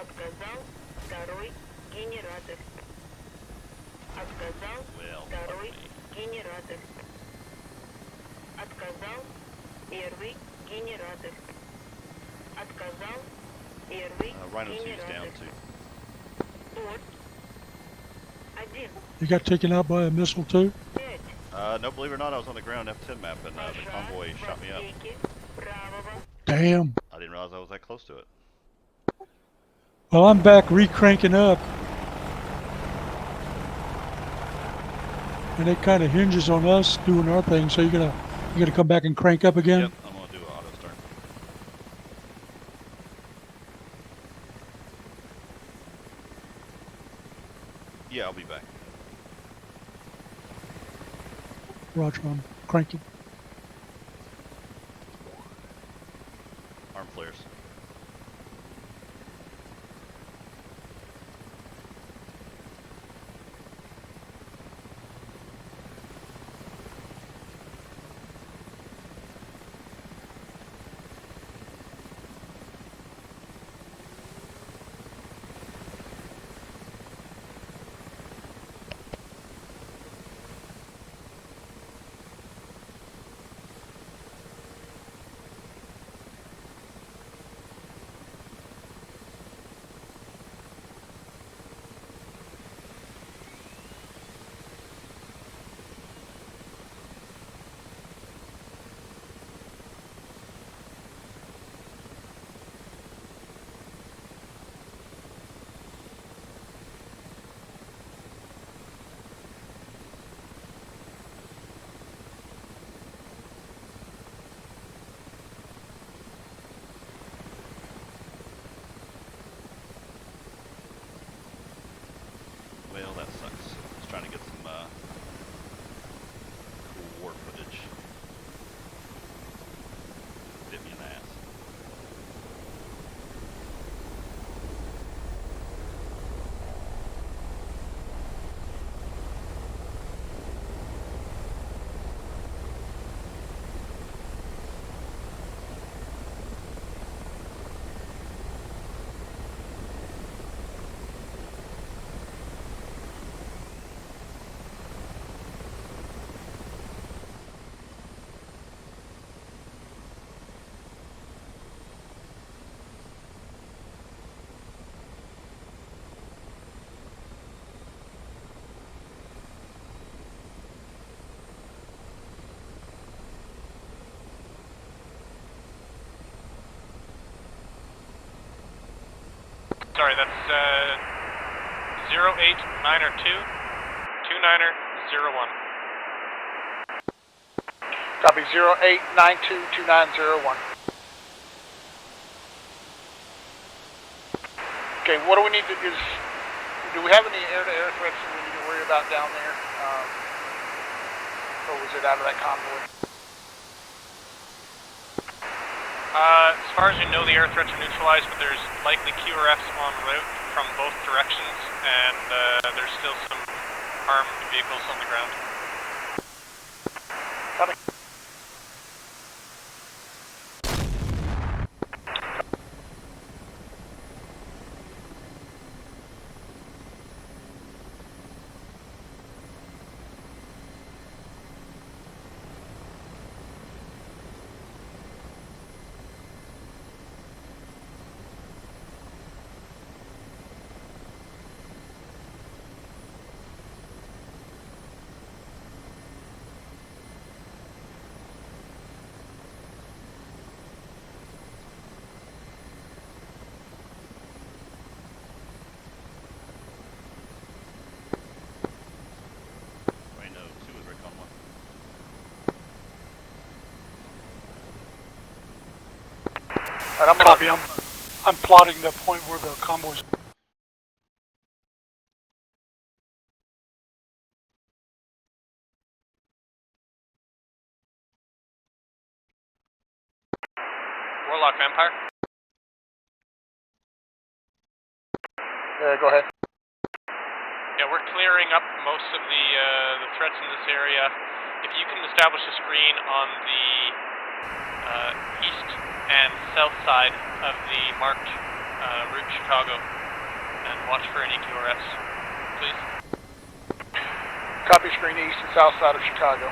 Отказал второй генератор. Отказал второй генератор. Отказал первый генератор. Отказал первый Rhino seems генератор. down too. Порт. Один. You got taken out by a missile too? No, believe it or not, I was on the ground F10 map and the convoy shot me up. Damn. I didn't realize I was that close to it. Well, I'm back re-cranking up. and it kind of hinges on us doing our thing. So you're gonna come back and crank up again. Yep, I'm gonna do an auto start. Yeah, I'll be back. Roger, I'm cranking. Arm flares. Well, that sucks. I was trying to get some cool war footage. Bit me in the ass. Sorry, that's 089er2, 29er01. Copy 08922901. Okay, what do we need to do? Do we have any air-to-air threats that we need to worry about down there? Or was it out of that convoy? As far as you know, the air threats are neutralized, but there's likely QRFs en route from both directions, and there's still some armed vehicles on the ground. Copy. Copy. I'm plotting the point where the convoy's. Warlock Vampire. Go ahead. Yeah, we're clearing up most of the threats in this area. If you can establish a screen on the east and south side of the marked route Chicago, and watch for any QRFs, please. Copy screen east and south side of Chicago.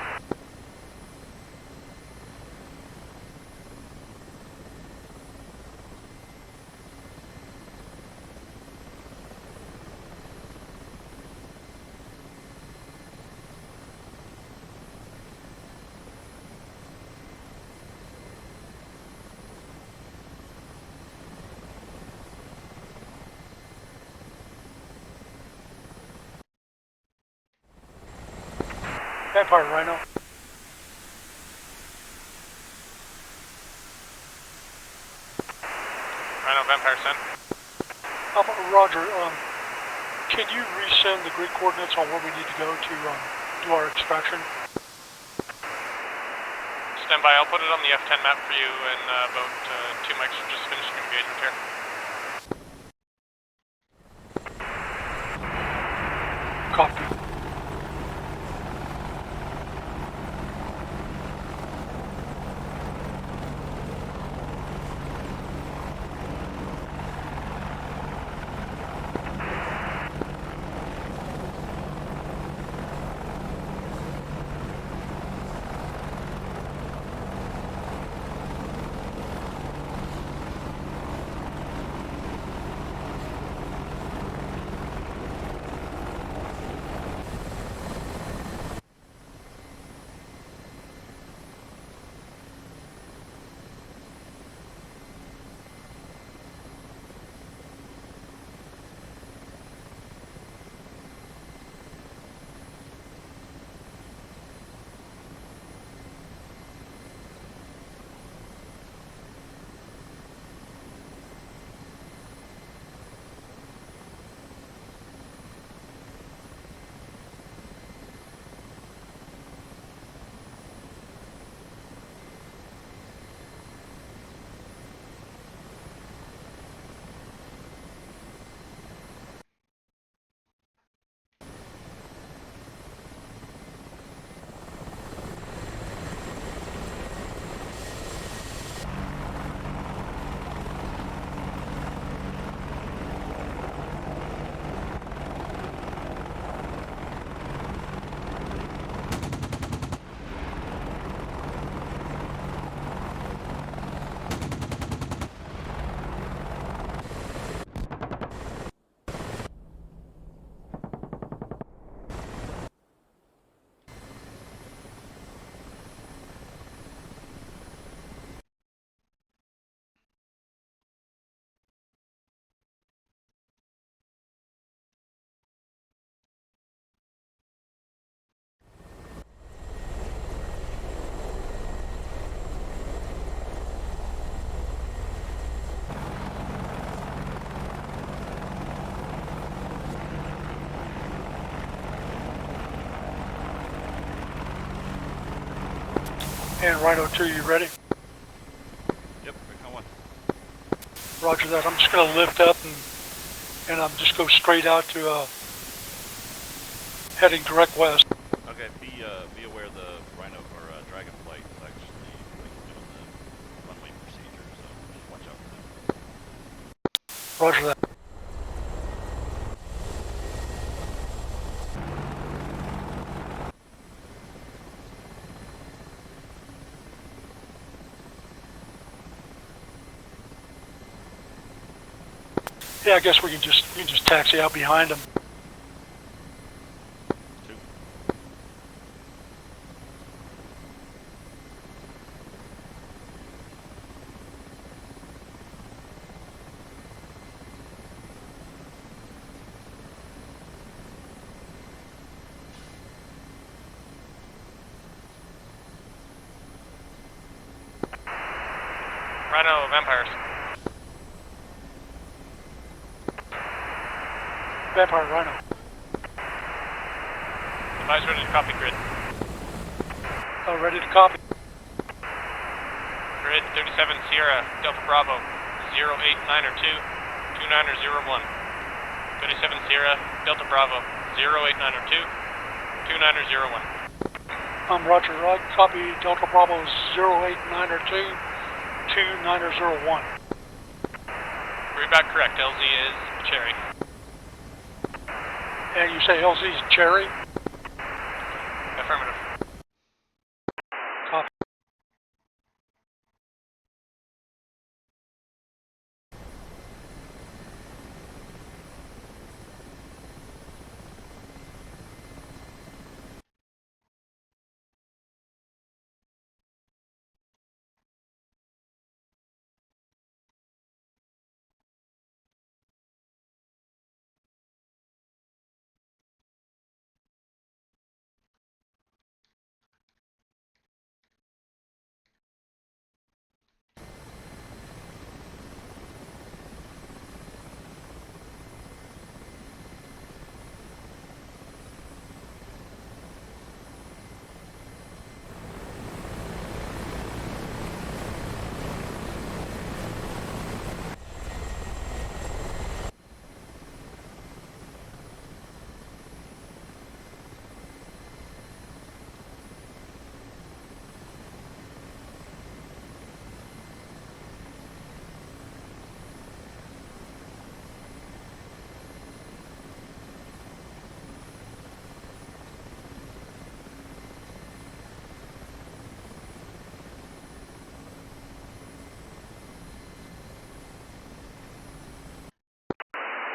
Vampire Rhino. Rhino Vampire send. Roger. Can you resend the grid coordinates on where we need to go to do our extraction? Stand by. I'll put it on the F10 map for you in about 2 mics. We're just finishing engagement here. Copy. And Rhino 2, you ready? Yep, Recon 1. Roger that. I'm just going to lift up and I'm just go straight out to heading direct west. Okay, be aware the Rhino or Dragonflight is actually doing the runway procedure, so just watch out for them. Roger that. Yeah, I guess we can just taxi out behind them. Rhino Vampires. Vampire Rhino. Advise ready to copy grid. Ready to copy. Grid 37 Sierra, Delta Bravo, 089 or 2, 29 or 01. 37 Sierra, Delta Bravo, 089 or 2, 29 or 01. Roger, I copy Delta Bravo 089 or 2, 29 or 01. Read back correct, LZ is Cherry. And you say LZ is Cherry? Affirmative. Copy.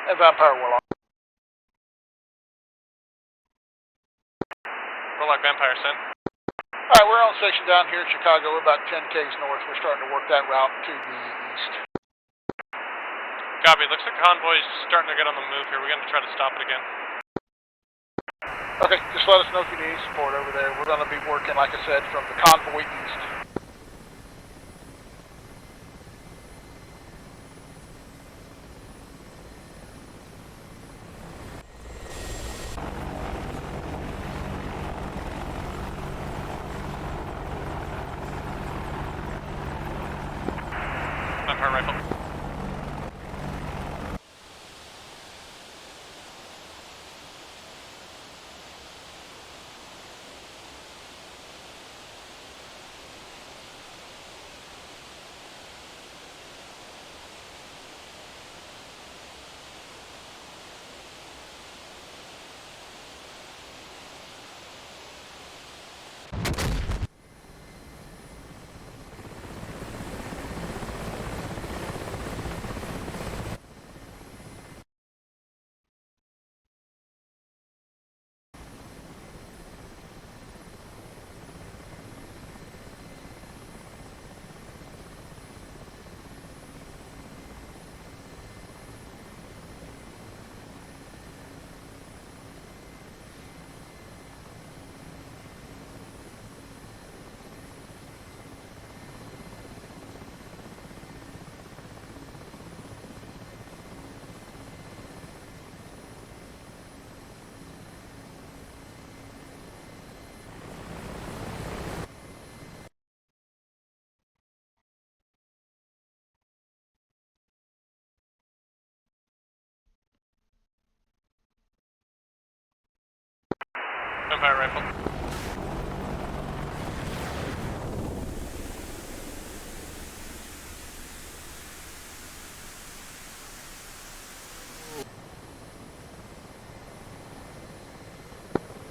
And Vampire Warlock. Warlock Vampire, send. Alright, we're on station down here in Chicago. We're about 10 Ks north. We're starting to work that route to the east. Copy. Looks like convoy's starting to get on the move here. We're going to try to stop it again. Okay, just let us know if you need any support over there. We're going to be working, like I said, from the convoy east. Vampire rifle. Vampire rifle.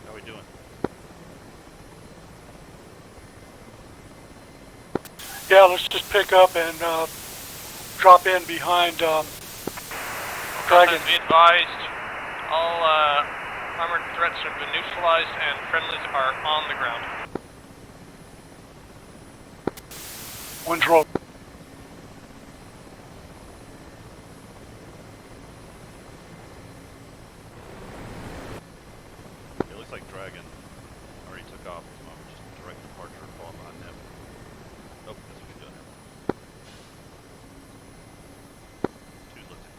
How we doing? Yeah, let's just pick up and drop in behind Dragon. Be advised, all armored threats have been neutralized and friendlies are on the ground. Wind's roll. It looks like Dragon already took off. Just direct departure, falling behind them. Oh, that's what we've done. Two's lifting.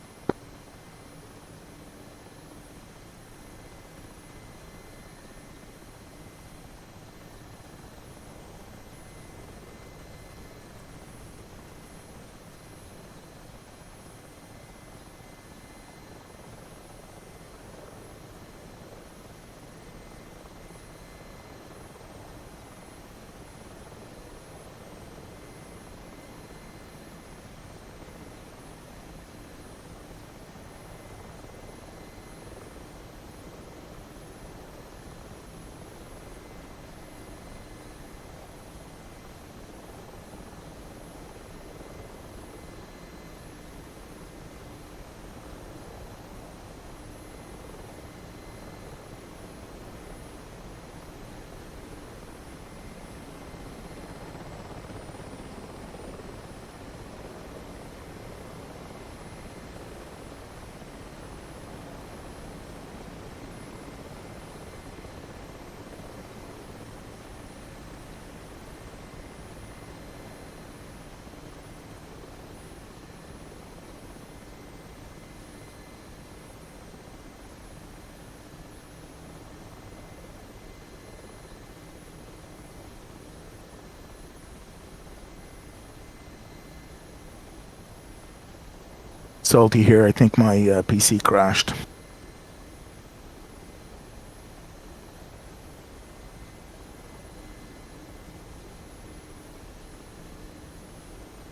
Salty here. I think my PC crashed.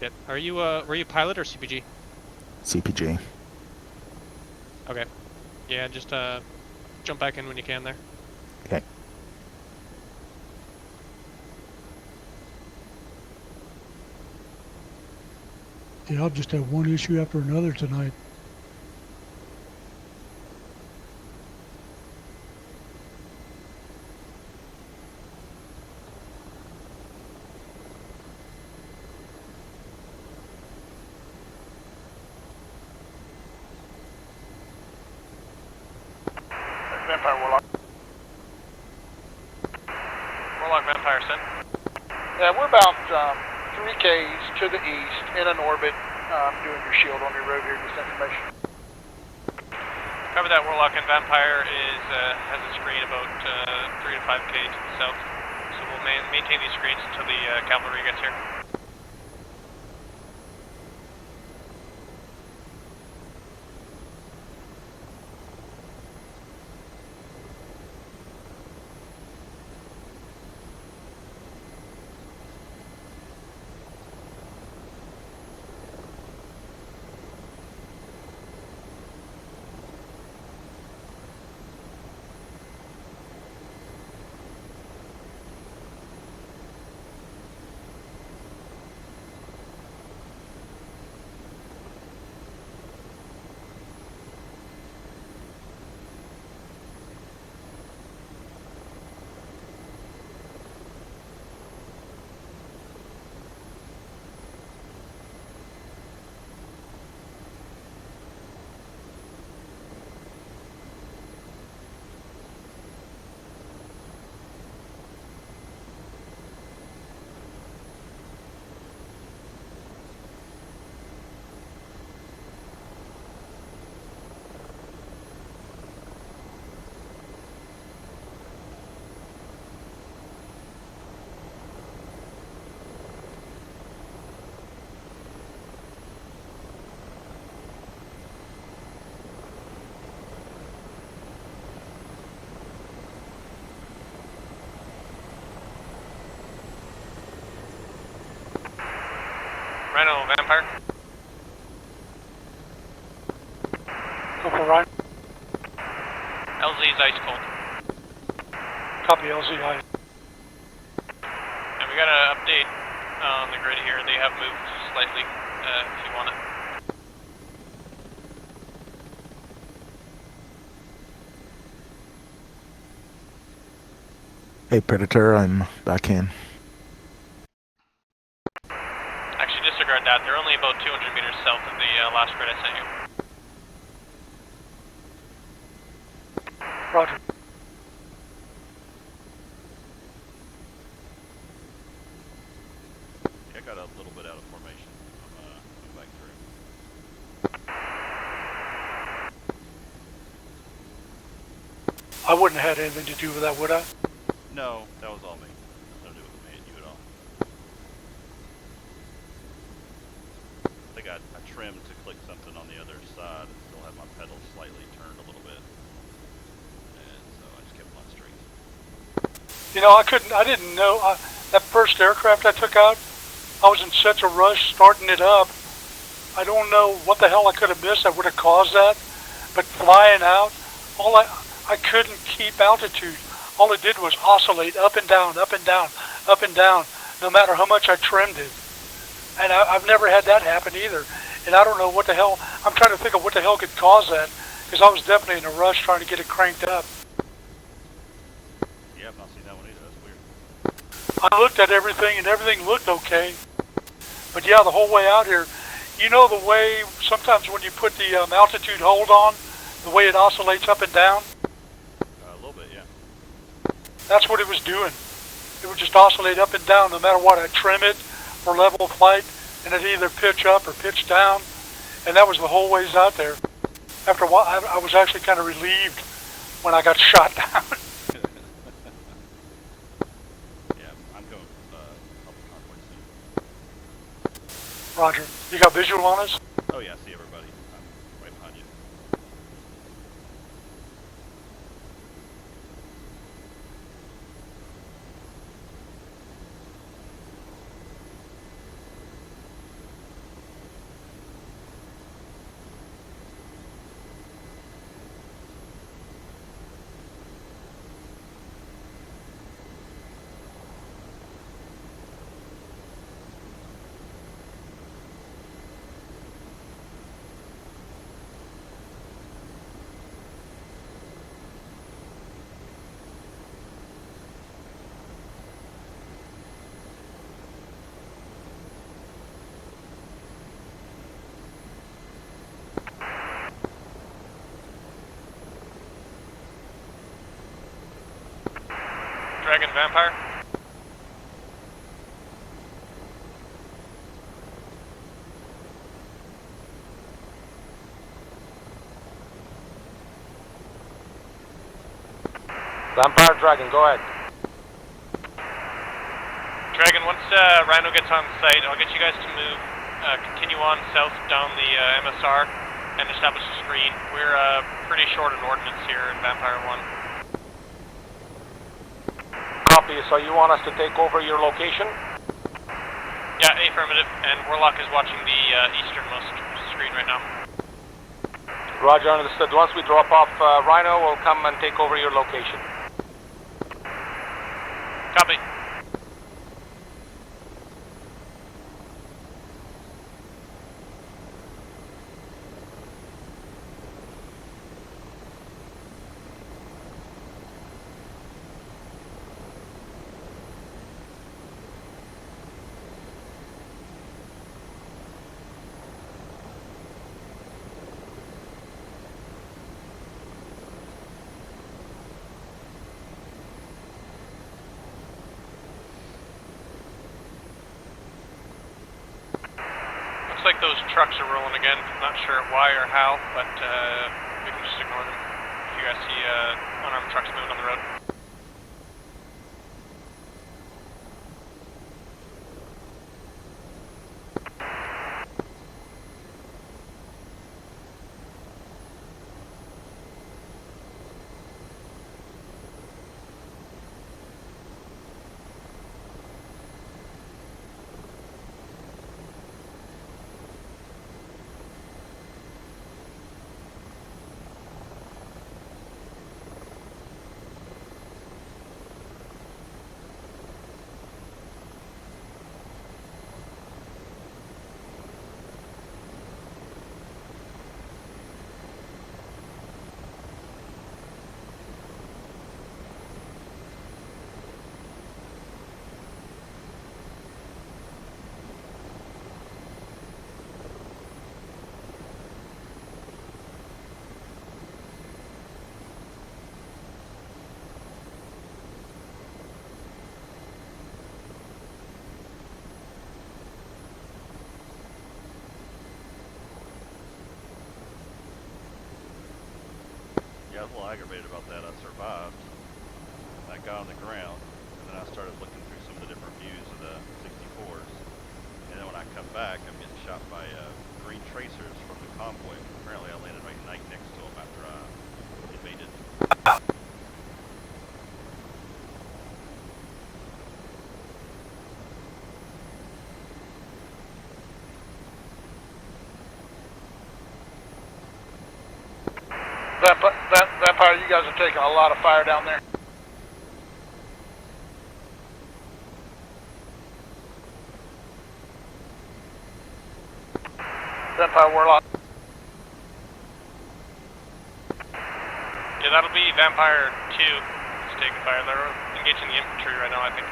Yep. Are you were you pilot or CPG? CPG. Okay. Yeah, just jump back in when you can there. Okay. Yeah, I'll just have one issue after another tonight. Vampire Warlock. Warlock Vampire set. Yeah, we're about 3 Ks to the east in an orbit, doing your shield on your road here, this information. Cover that. Warlock and Vampire has a screen about 3 to 5 K to the south. So we'll maintain these screens until the cavalry gets here. Rhino Vampire. Go for Rhino. LZ's ice cold. Copy LZI. And we got an update on the grid here. They have moved slightly, if you want it. Hey Predator, I'm back in. Actually, disregard that. They're only about 200 meters south of the last grid I sent you. Roger. Yeah, I got a little bit out of formation. I'm back through. I wouldn't have had anything to do with that, would I? No, that was all me. Nothing to do with me and you at all. I think I trimmed to click something on the other side and still have my pedals slightly turned a little bit. And so I just kept them on straight. You know, I didn't know, that first aircraft I took out, I was in such a rush starting it up. I don't know what the hell I could have missed that would have caused that, but flying out, I couldn't keep altitude. All it did was oscillate up and down, up and down, up and down, no matter how much I trimmed it. And I've never had that happen either. And I don't know what the hell, I'm trying to think of what the hell could cause that, because I was definitely in a rush trying to get it cranked up. Yeah, I've not seen that one either. That's weird. I looked at everything and everything looked okay. But yeah, the whole way out here, you know the way sometimes when you put the altitude hold on, the way it oscillates up and down? A little bit, yeah. That's what it was doing. It would just oscillate up and down no matter what. I trim it for level flight, and it'd either pitch up or pitch down, and that was the whole ways out there. After a while, I was actually kind of relieved when I got shot down. Yeah, I'm going public convoy soon. Roger. You got visual on us? Oh yeah, I see everybody. I'm right behind you. Dragon Vampire. Vampire Dragon, go ahead. Dragon, once Rhino gets on site, I'll get you guys to move, continue on south down the MSR and establish a screen. We're pretty short on ordnance here in Vampire 1. Copy, so you want us to take over your location? Yeah, affirmative, and Warlock is watching the easternmost screen right now. Roger, understood. Once we drop off Rhino, we'll come and take over your location. Copy. Looks like those trucks are rolling again. Not sure why or how, but we can just ignore them. If you guys see unarmed trucks moving on the road. Yeah, I was a little aggravated about that. I survived. I got on the ground, and then I started looking through some of the different views of the 64s. And then when I come back, I'm getting shot by green tracers from the convoy. Apparently I landed right next to them after I invaded. Vampire, you guys are taking a lot of fire down there. Vampire, Warlock. Yeah, that'll be Vampire 2 that's taking fire. They're engaging the infantry right now, I think.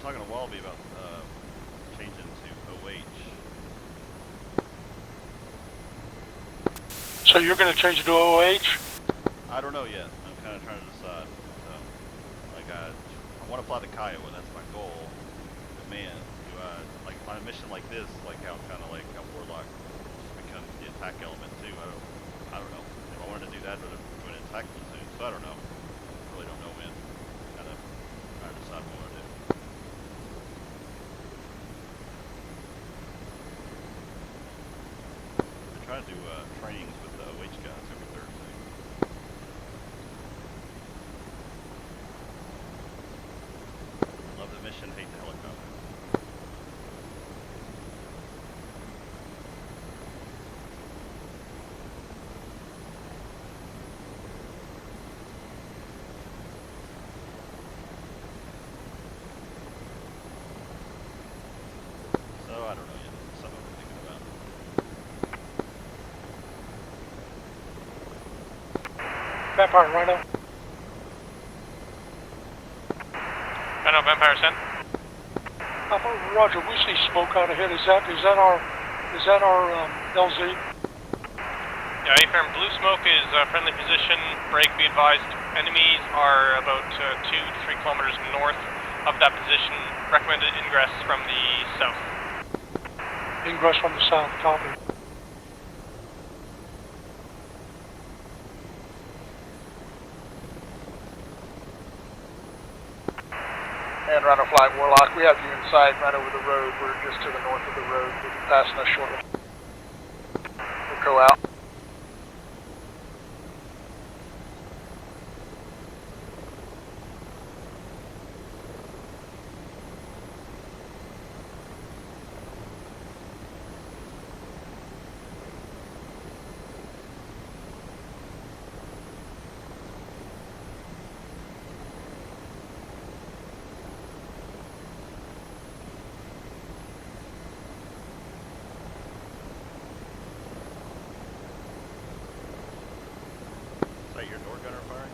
talking to Wallaby about changing to OH. So you're going to change it to OH? I don't know yet. I'm kind of trying to decide. Like I want to fly the Kiowa. That's my goal. But man, do I like on a mission like this? Like how kind of like how Warlock just becomes the attack element too. I don't know. If I wanted to do that, I'd rather join an attack platoon. So I don't know. Really don't know when. Kind of trying to decide what I want to do. I'm trying to do trainings with the OH guys every Thursday. Love the mission, hate the helicopter. So I don't know yet. Something I'm thinking about. Vampire Rhino. Rhino, Vampire sent. Roger, we see smoke out ahead. Is that our LZ? Yeah, affirm. Blue smoke is friendly position. Break, be advised. Enemies are about 2 to 3 kilometers north of that position. Recommended ingress from the south. Ingress from the south, copy. And Rhino Flight Warlock, we have you in sight right over the road. We're just to the north of the road. We'll be passing us shortly. We'll go out. Is that your door gunner firing?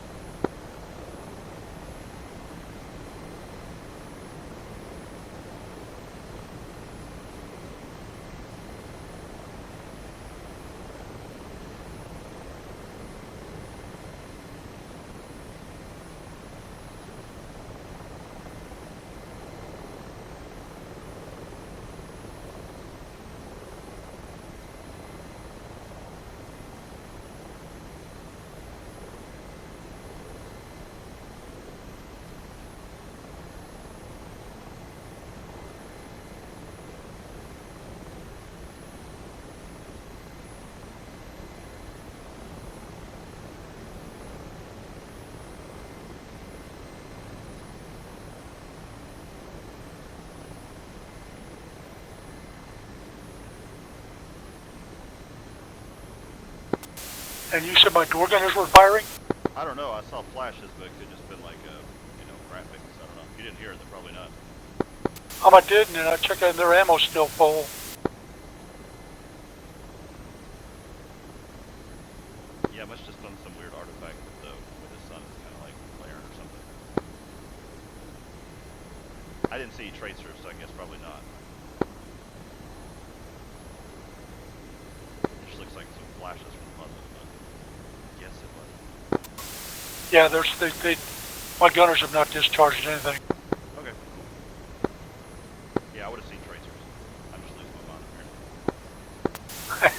And you said my door gunners were firing? I don't know. I saw flashes, but it could just been like graphics. I don't know. If you didn't hear it, then probably not. I didn't, and I checked and their ammo's still full. Yeah, it must just done some weird artifact with the sun is kind of like flaring or something. I didn't see any tracers, so I guess probably not. It just looks like some flashes from the muzzle, but yes, it was. Yeah, my gunners have not discharged anything. Okay. Yeah, I would have seen tracers. I'm just losing my mind here.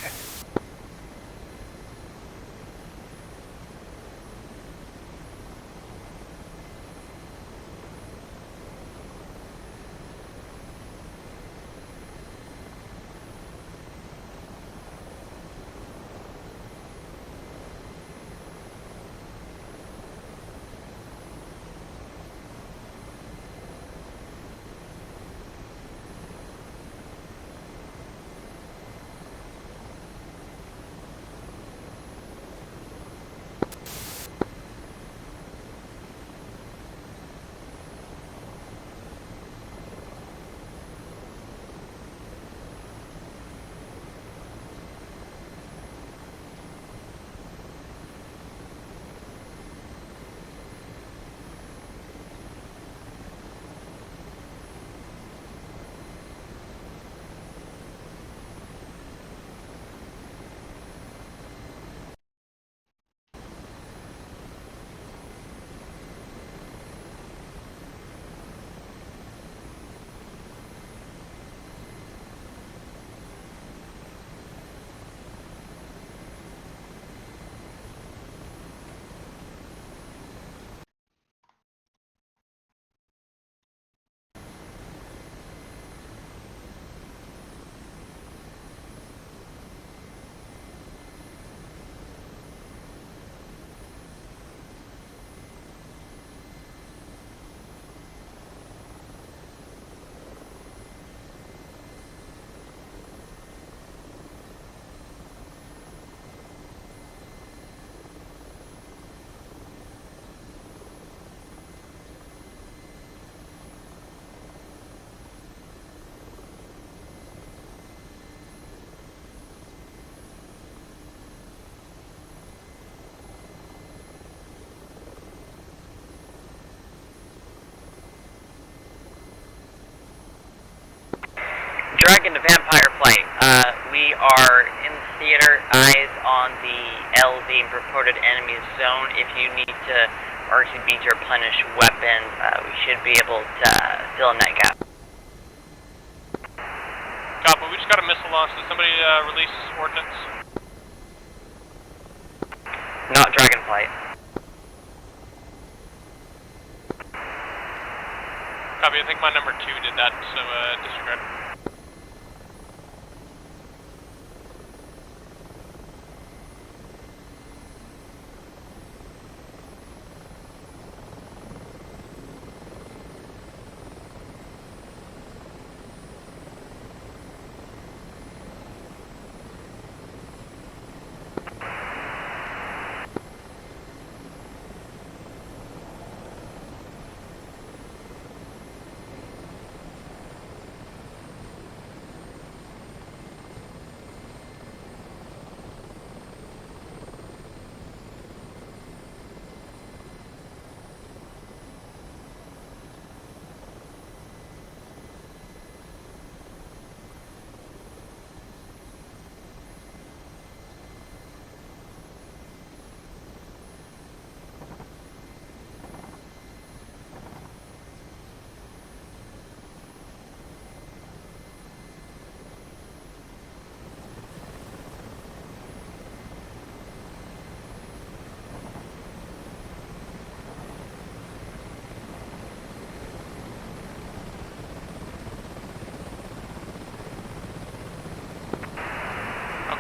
Dragon to Vampire Flight. We are in the theater, eyes on the LZ and purported enemy zone. If you need to RTB to replenish weapons, we should be able to fill in that gap. Copy, we just got a missile launch. Did somebody release ordnance? Not Dragonflight. Copy, I think my number 2 did that, so disregard.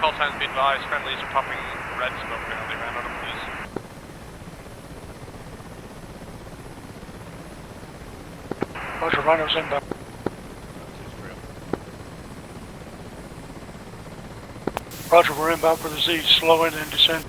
Call signs be advised, friendlies are popping red smoke now, they ran out of police. Roger, Rhino's inbound. Roger, we're inbound for the Z, slow in and descend.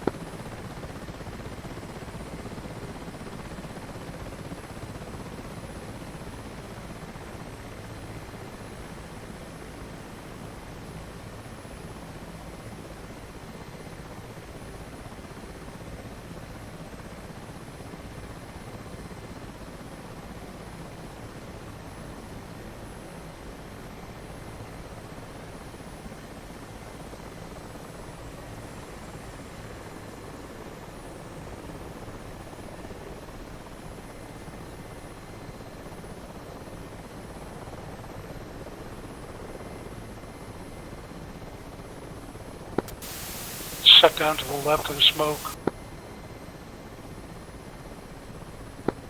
Set down to the left of the smoke.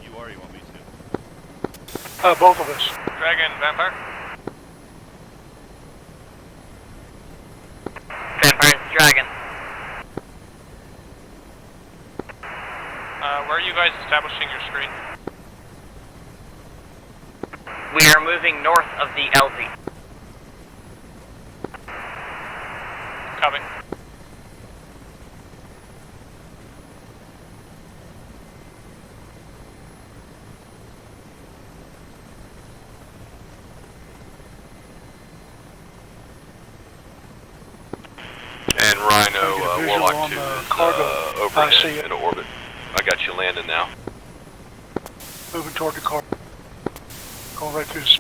You are, you want me to? Both of us. Dragon, Vampire? Vampire's Dragon. Where are you guys establishing your screen? We are moving north of the LZ. Copy. And Rhino, Warlock on 2 the is cargo. I see overhead it. in orbit. I got you landing now. Moving toward the car. Going right through the...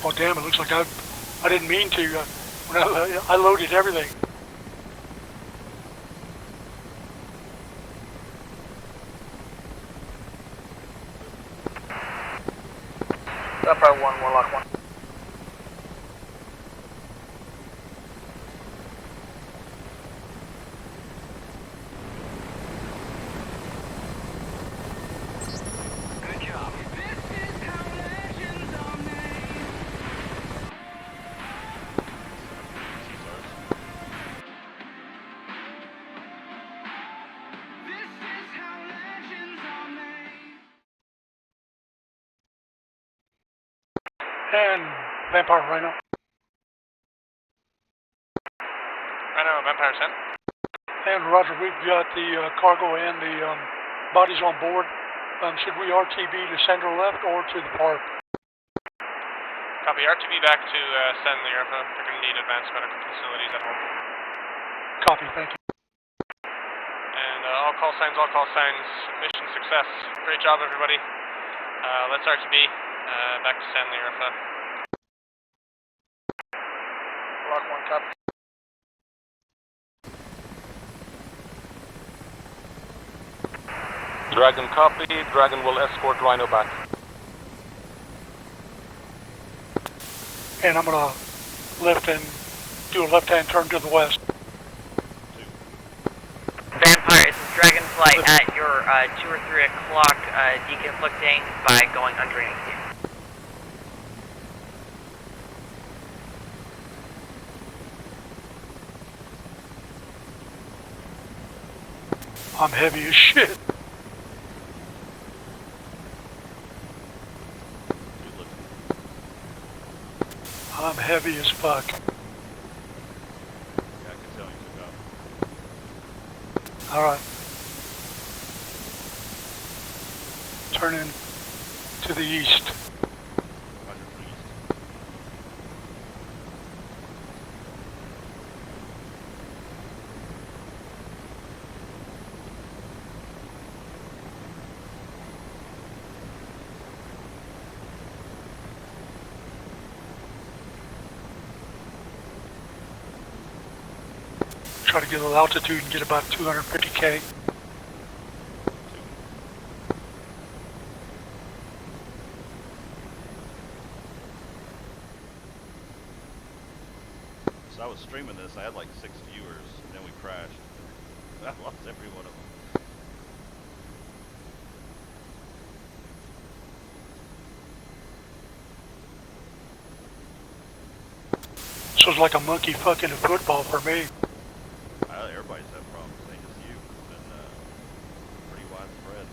Oh damn, it looks like I didn't mean to. When I loaded everything. Vampire 1, Warlock 1. And Vampire Rhino. Rhino, Vampire sent. And Roger, we've got the cargo and the bodies on board. Should we RTB to send or left or to the park? Copy. RTB back to San Learfa. They're going to need advanced medical facilities at home. Copy, thank you. And all call signs, mission success. Great job, everybody. Let's RTB back to San Learfa. Block 1, copy. Dragon copy. Dragon will escort Rhino back. And I'm gonna lift and do a left-hand turn to the west. Vampire, this is Dragonflight at your 2 or 3 o'clock deconflicting by going underneath you. I'm heavy as shit. I'm heavy as fuck. Yeah, I can tell you took off. Alright. Turning to the east. Roger, please. Try to get a little altitude and get about 250K. So I was streaming this, I had like 6 viewers, and then we crashed. I lost every one of them. So it's like a monkey fucking a football for me. Everybody's had problems, ain't just you. It's been pretty widespread.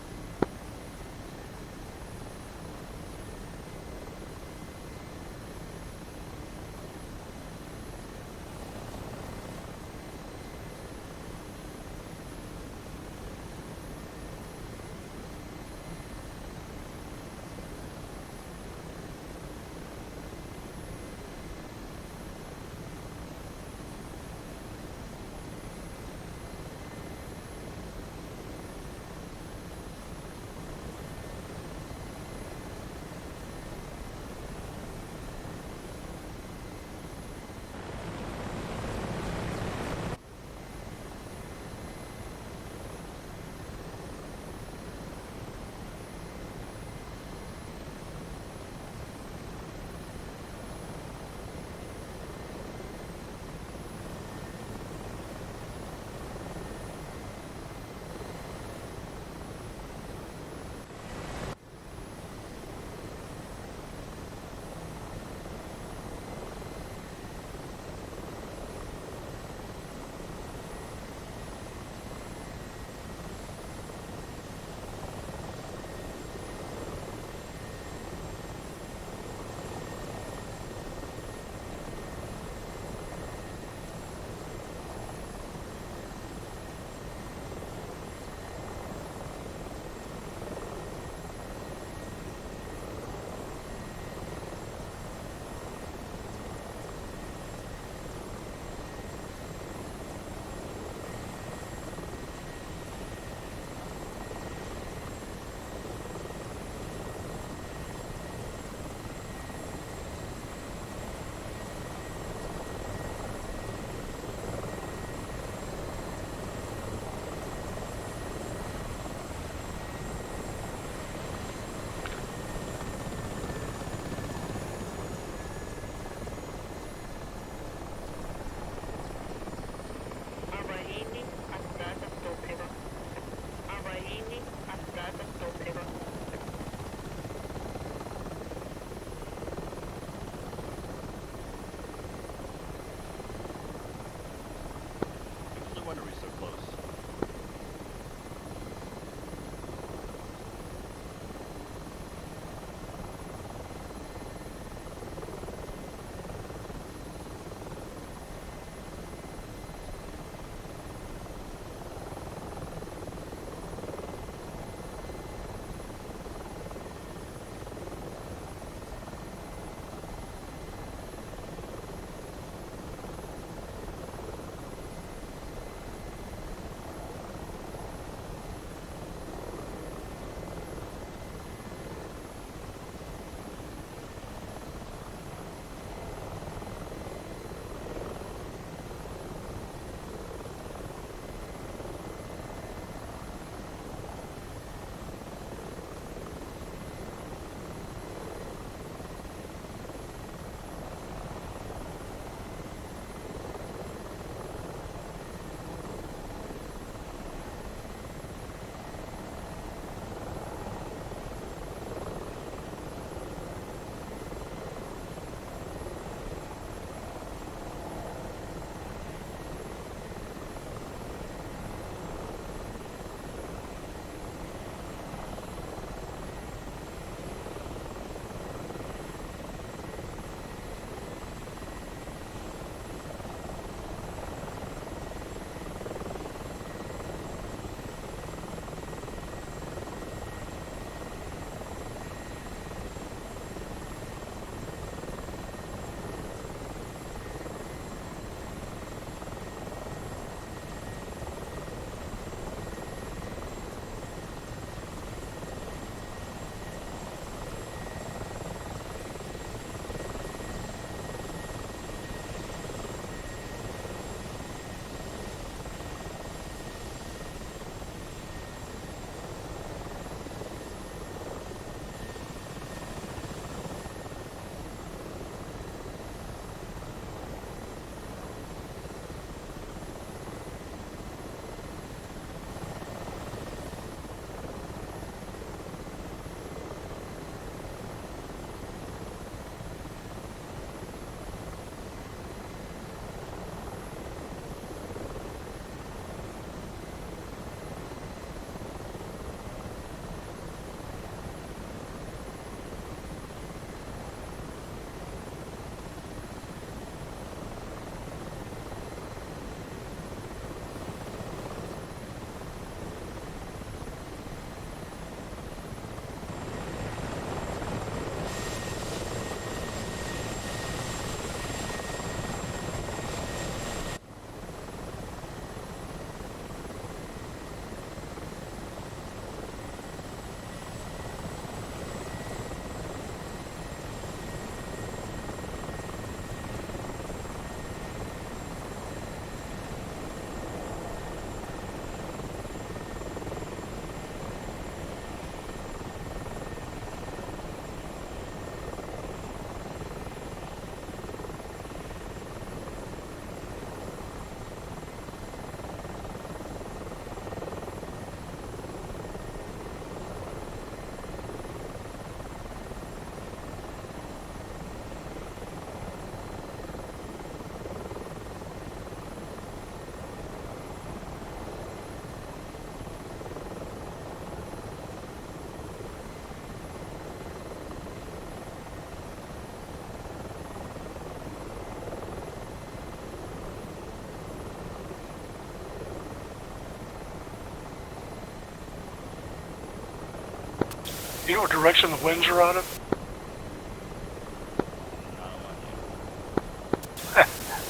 You know what direction the winds are out of?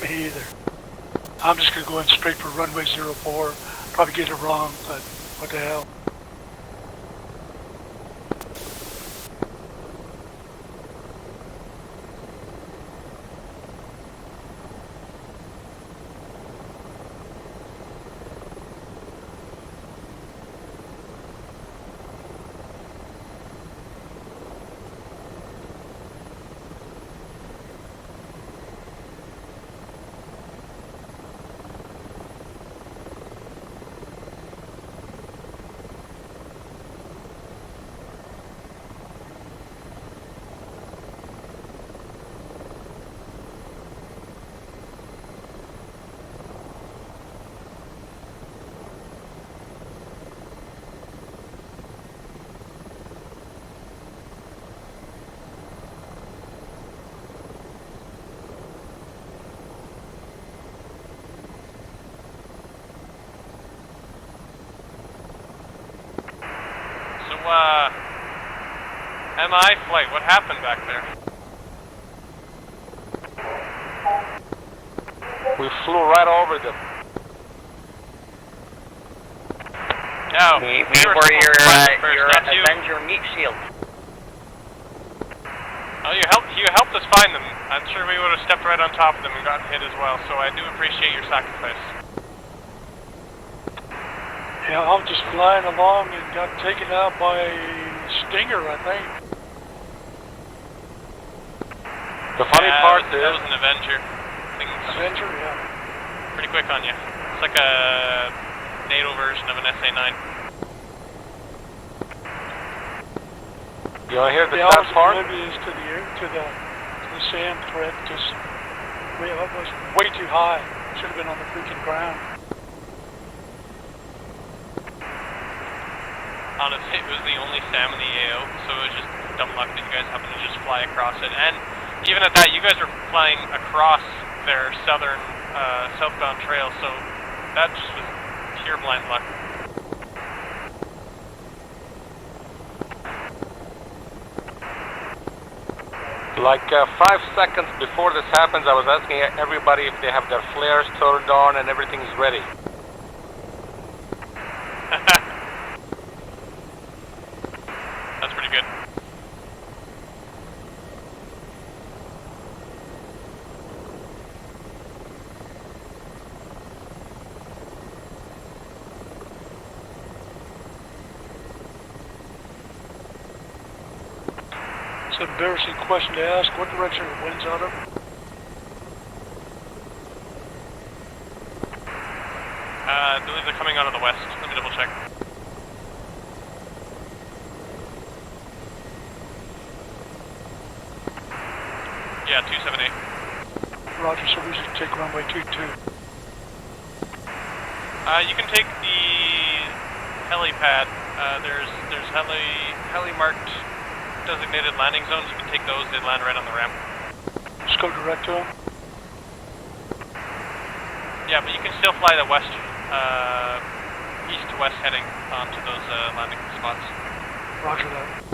Me either. I'm just gonna go in straight for runway 04. Probably get it wrong, but what the hell. MI flight, what happened back there? We flew right over them. Yeah, we were your Avenger meat shield. Oh, you helped us find them. I'm sure we would have stepped right on top of them and gotten hit as well, so I do appreciate your sacrifice. Yeah, I was just flying along and got taken out by a Stinger, I think. The funny part is... That was an Avenger. Avenger, yeah. Pretty quick on you. It's like a NATO version of an SA-9. You want to hear the sad part? Oblivious to the sand threat, just it was way too high. Should have been on the freaking ground. Honestly, it was the only SAM in the AO, so it was just dumb luck that you guys happened to just fly across it. And even at that, you guys were flying across their southbound trail, so that just was pure blind luck. Like 5 seconds before this happens, I was asking everybody if they have their flares turned on and everything's ready. That's pretty good. It's an embarrassing question to ask. What direction are the winds out of? I believe they're coming out of the west. Let me double check. Yeah, 278. Roger, so we should take runway 22. You can take the helipad. There's heli marked designated landing zones. You can take those. They land right on the ramp. Just go direct to them? Yeah, but you can still fly the west, east to west heading onto those landing spots. Roger that.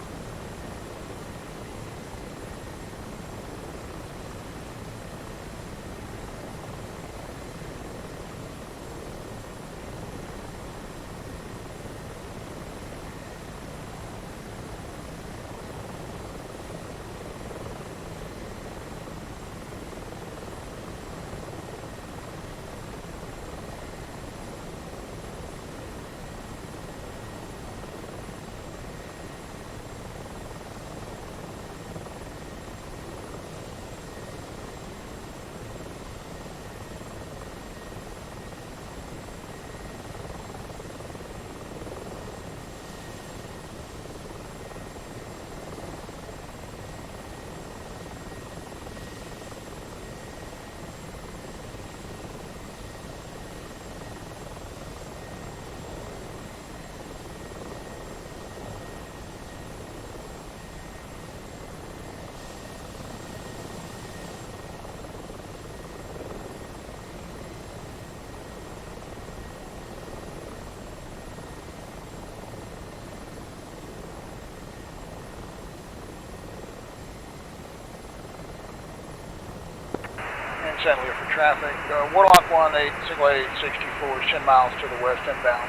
San Leo for traffic. Warlock 1, single 864 is 10 miles to the west inbound.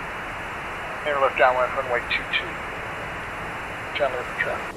Airlift downwind runway 22. San Leo for traffic.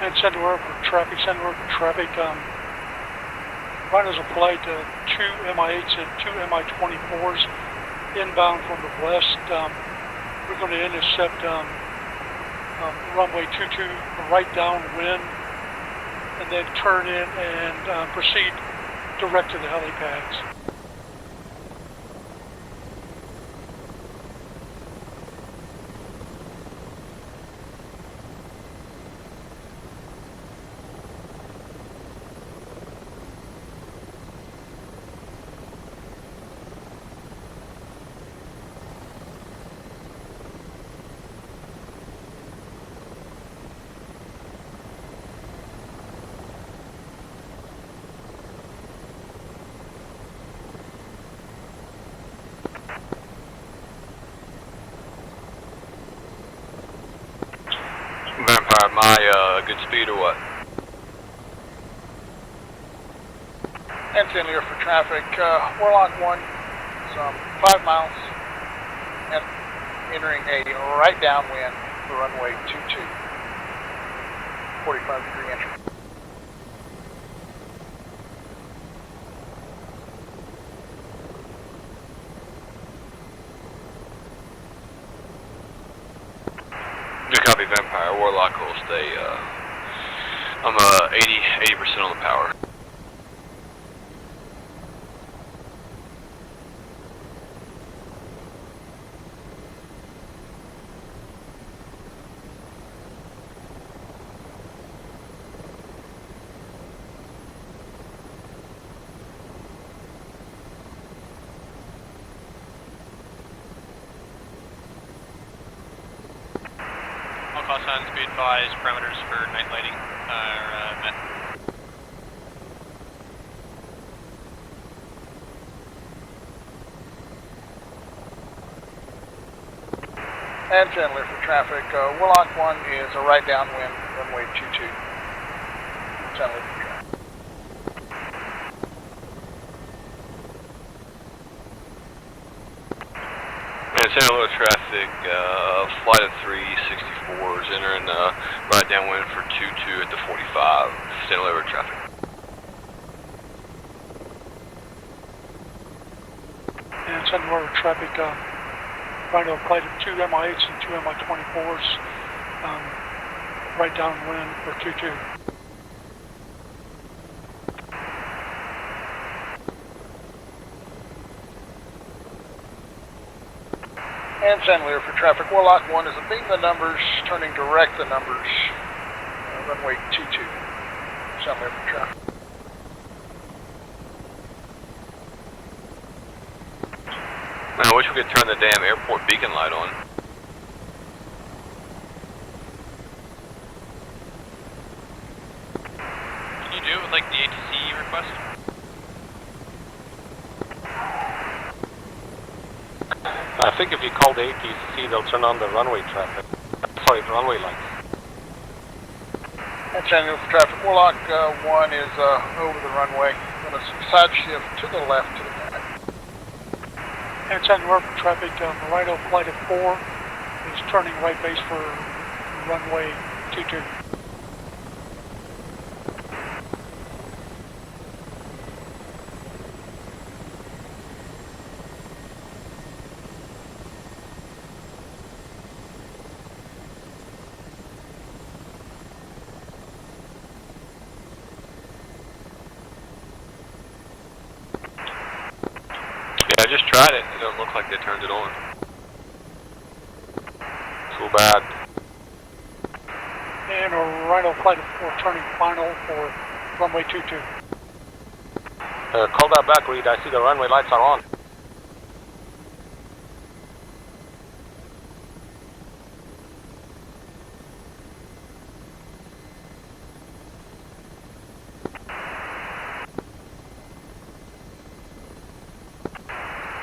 And send over for traffic, Rhinos will flight 2 Mi-8s and 2 Mi-24s inbound from the west. We're going to intercept runway 22 right downwind and then turn in and proceed direct to the helipads. Vampire, my good speed or what? And San Leo for traffic. Warlock 1 is 5 miles and entering a right downwind for runway 22. 45-degree entry. Good copy, Vampire. Warlock will stay, I'm 80% on the power. Call signs, be advised, parameters for night lighting are met. And Chandler for traffic. Warlock 1 is a right downwind, runway 22. Chandler for traffic. And San Luis traffic, flight of 364 is entering right downwind for 22 at the 45. San Luis traffic. And San Luis traffic, Rhino flight of 2 Mi-8s and 2 Mi-24s, right downwind for 22. And San Lear for traffic. Warlock 1 is a beam the numbers, turning direct the numbers. Runway 22. San Lear for traffic. Man, I wish we could turn the damn airport beacon light on. Can you do it with like the ATC request? I think if you call the ATC, they'll turn on the runway traffic. Sorry, the runway lights. And San Lear for traffic. Warlock 1 is over the runway. Going to side shift to the left to the back. And San Lear for traffic. Rhino flight at 4 is turning right base for runway 22. Yeah, I just tried it. It doesn't look like they turned it on. Too bad. And a Rhino flight at 4 turning final for runway 22. Call that back, Reed. I see the runway lights are on.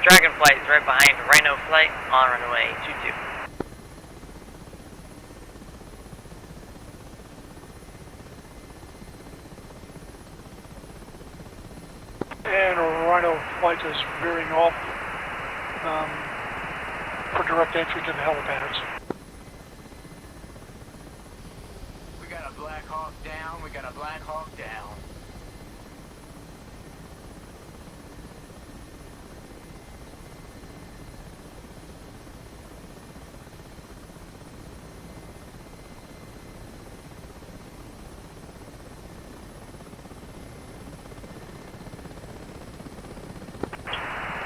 Dragonflight is right behind Rhino flight on runway 22. And a Rhino flight is veering off for direct entry to the helipads. We got a Black Hawk down. We got a Black Hawk down.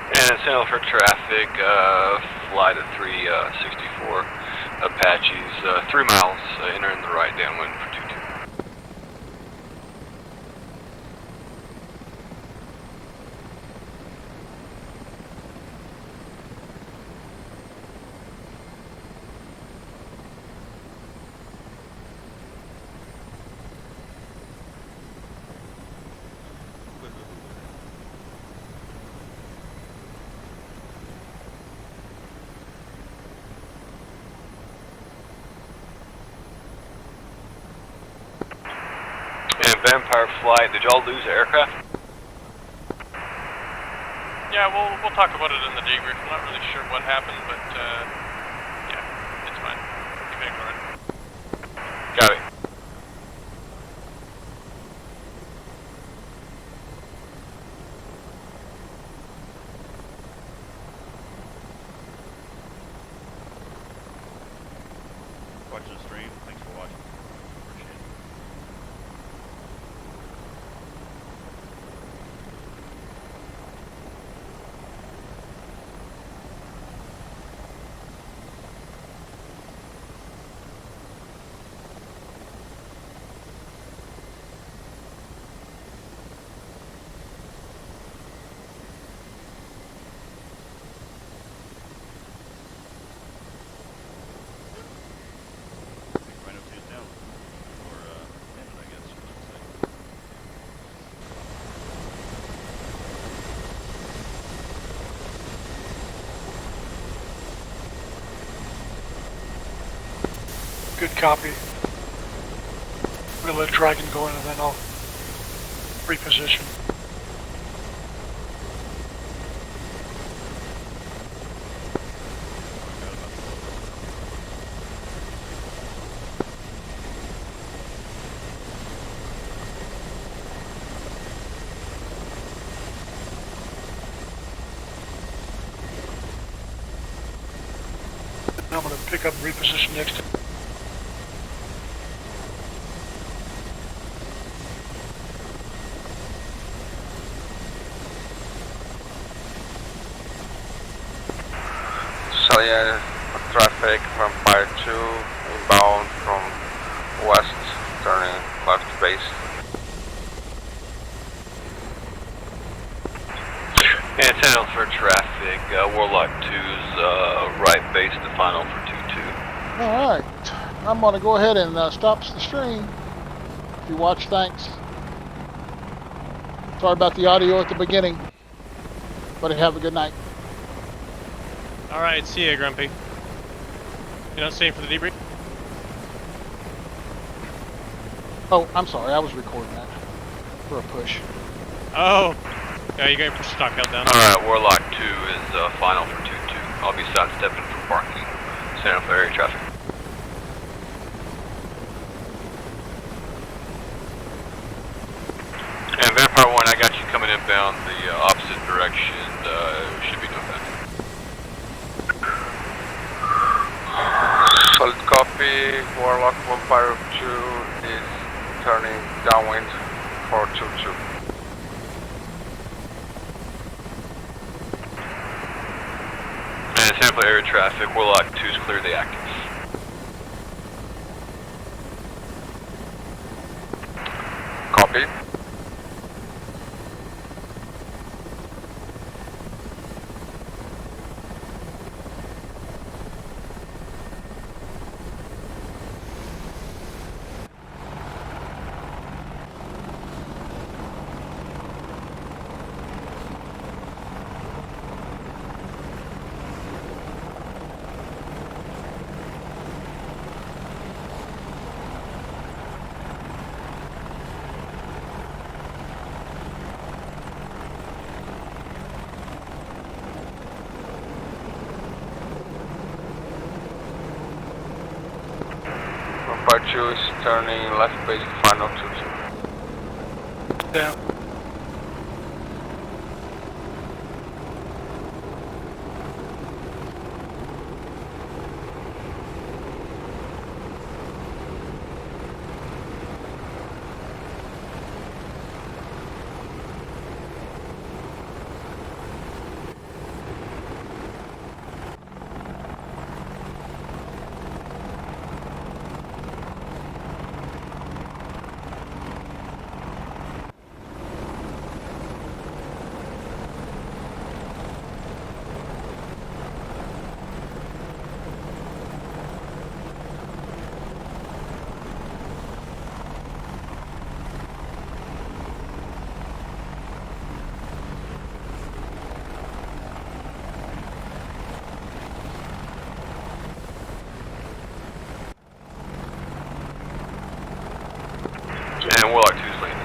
And San Lear for traffic, flight at 364 Apaches, 3 miles, entering the right downwind for 22. And Vampire flight, did y'all lose the aircraft? Yeah, we'll talk about it in the debrief. I'm not really sure what happened, but yeah, it's fine. You can ignore it. Got it. Watching the stream. Thanks for watching. Appreciate it. Rhino 2 is down. Or, landed, I guess, I should say. Good copy. I'm gonna let Dragon go in and then I'll reposition. I'm gonna pick up and reposition next to yeah, traffic from Fire 2, inbound from west, turning left base. And Sentinel for traffic, Warlock 2's right base to final for 2-2. Alright, I'm going to go ahead and stop the stream. If you watch, thanks. Sorry about the audio at the beginning, but have a good night. Alright, see ya, Grumpy. You not staying for the debrief? Oh, I'm sorry, I was recording that for a push. Oh! Yeah, you gotta push the stock out down. Alright, Warlock 2 is final for 2-2. I'll be sidestepping for parking. Center for area traffic. And Vampire 1, I got you coming inbound the opposite direction. Should be doing that. Solid copy, Warlock Vampire 2 is turning downwind for 2-2. And sample area traffic, Warlock 2 is clear the actives. Copy. Vampire 2 is turning left base to final 2-2. Down. And Warlock 2's leading.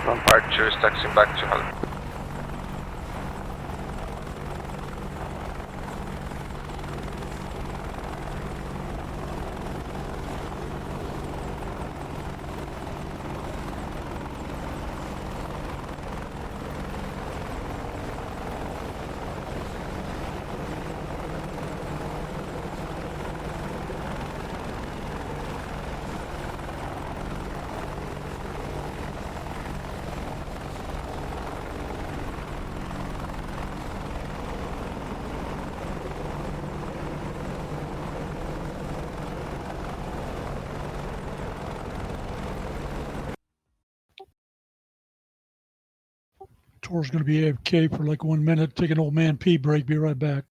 Vampire 2 is taxiing back to Hull. Tor's going to be AFK for like 1 minute. Take an old man pee break. Be right back.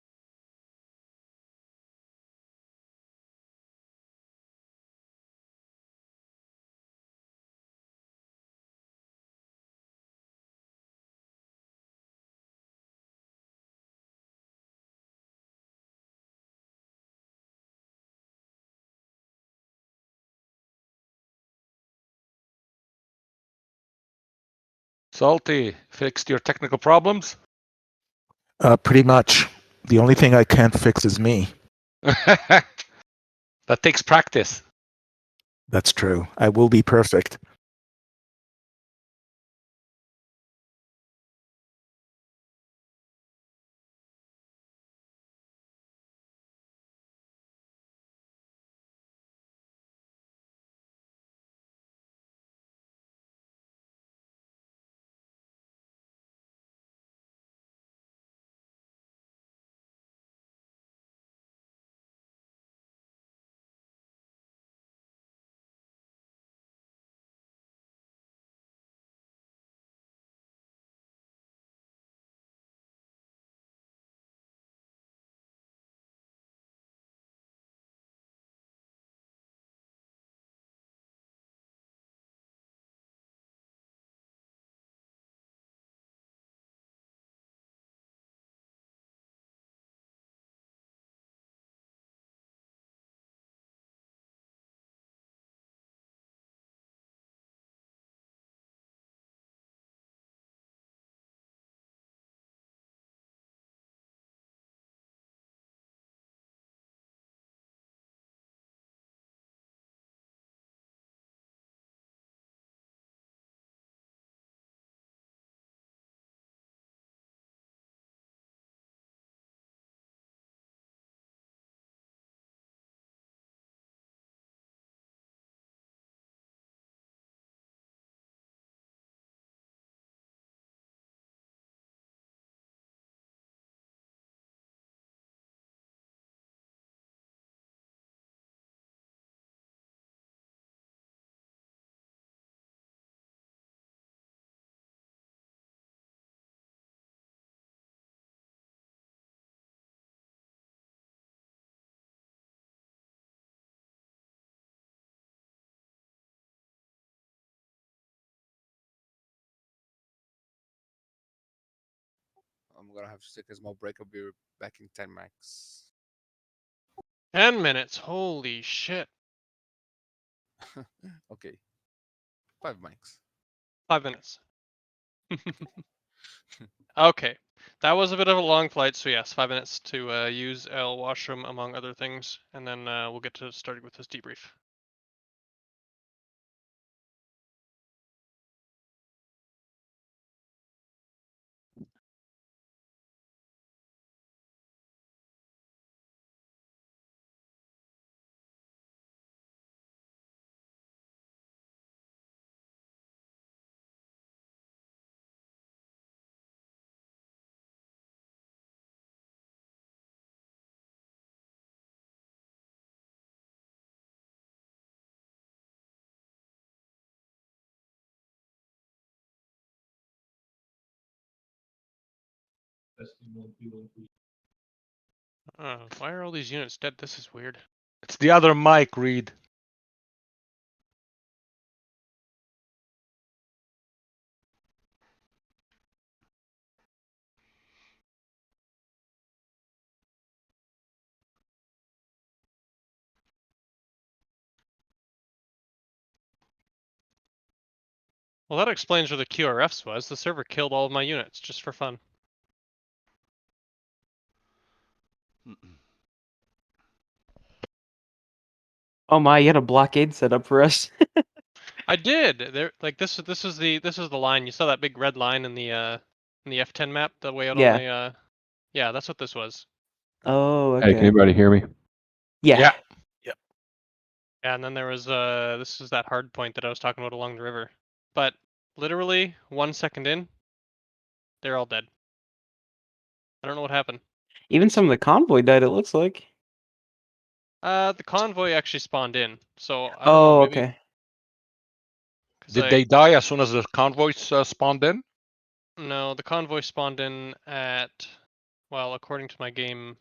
Salty, fixed your technical problems? Pretty much. The only thing I can't fix is me. That takes practice. That's true. I will be perfect. I'm gonna have to take a small break. I'll be back in 10 max. 10 minutes. Holy shit. Okay. 5 max. 5 minutes. Okay. That was a bit of a long flight, so yes, 5 minutes to use L washroom among other things, and then we'll get to starting with this debrief. Why are all these units dead? This is weird. It's the other mic, Reed. Well, that explains where the QRFs was. The server killed all of my units just for fun. Oh my, you had a blockade set up for us. I did. There, like this is the line. You saw that big red line in the F10 map, the way out on Yeah. the yeah, that's what this was. Oh, okay. Hey, can anybody hear me? Yeah. Yeah. Yep. Yeah, and then there was this is that hard point that I was talking about along the river. But literally 1 second in, they're all dead. I don't know what happened. Even some of the convoy died, it looks like. The convoy actually spawned in, so I don't know, Oh, maybe. okay. Did they die as soon as the convoys spawned in? No, the convoy spawned in at, well, according to my game,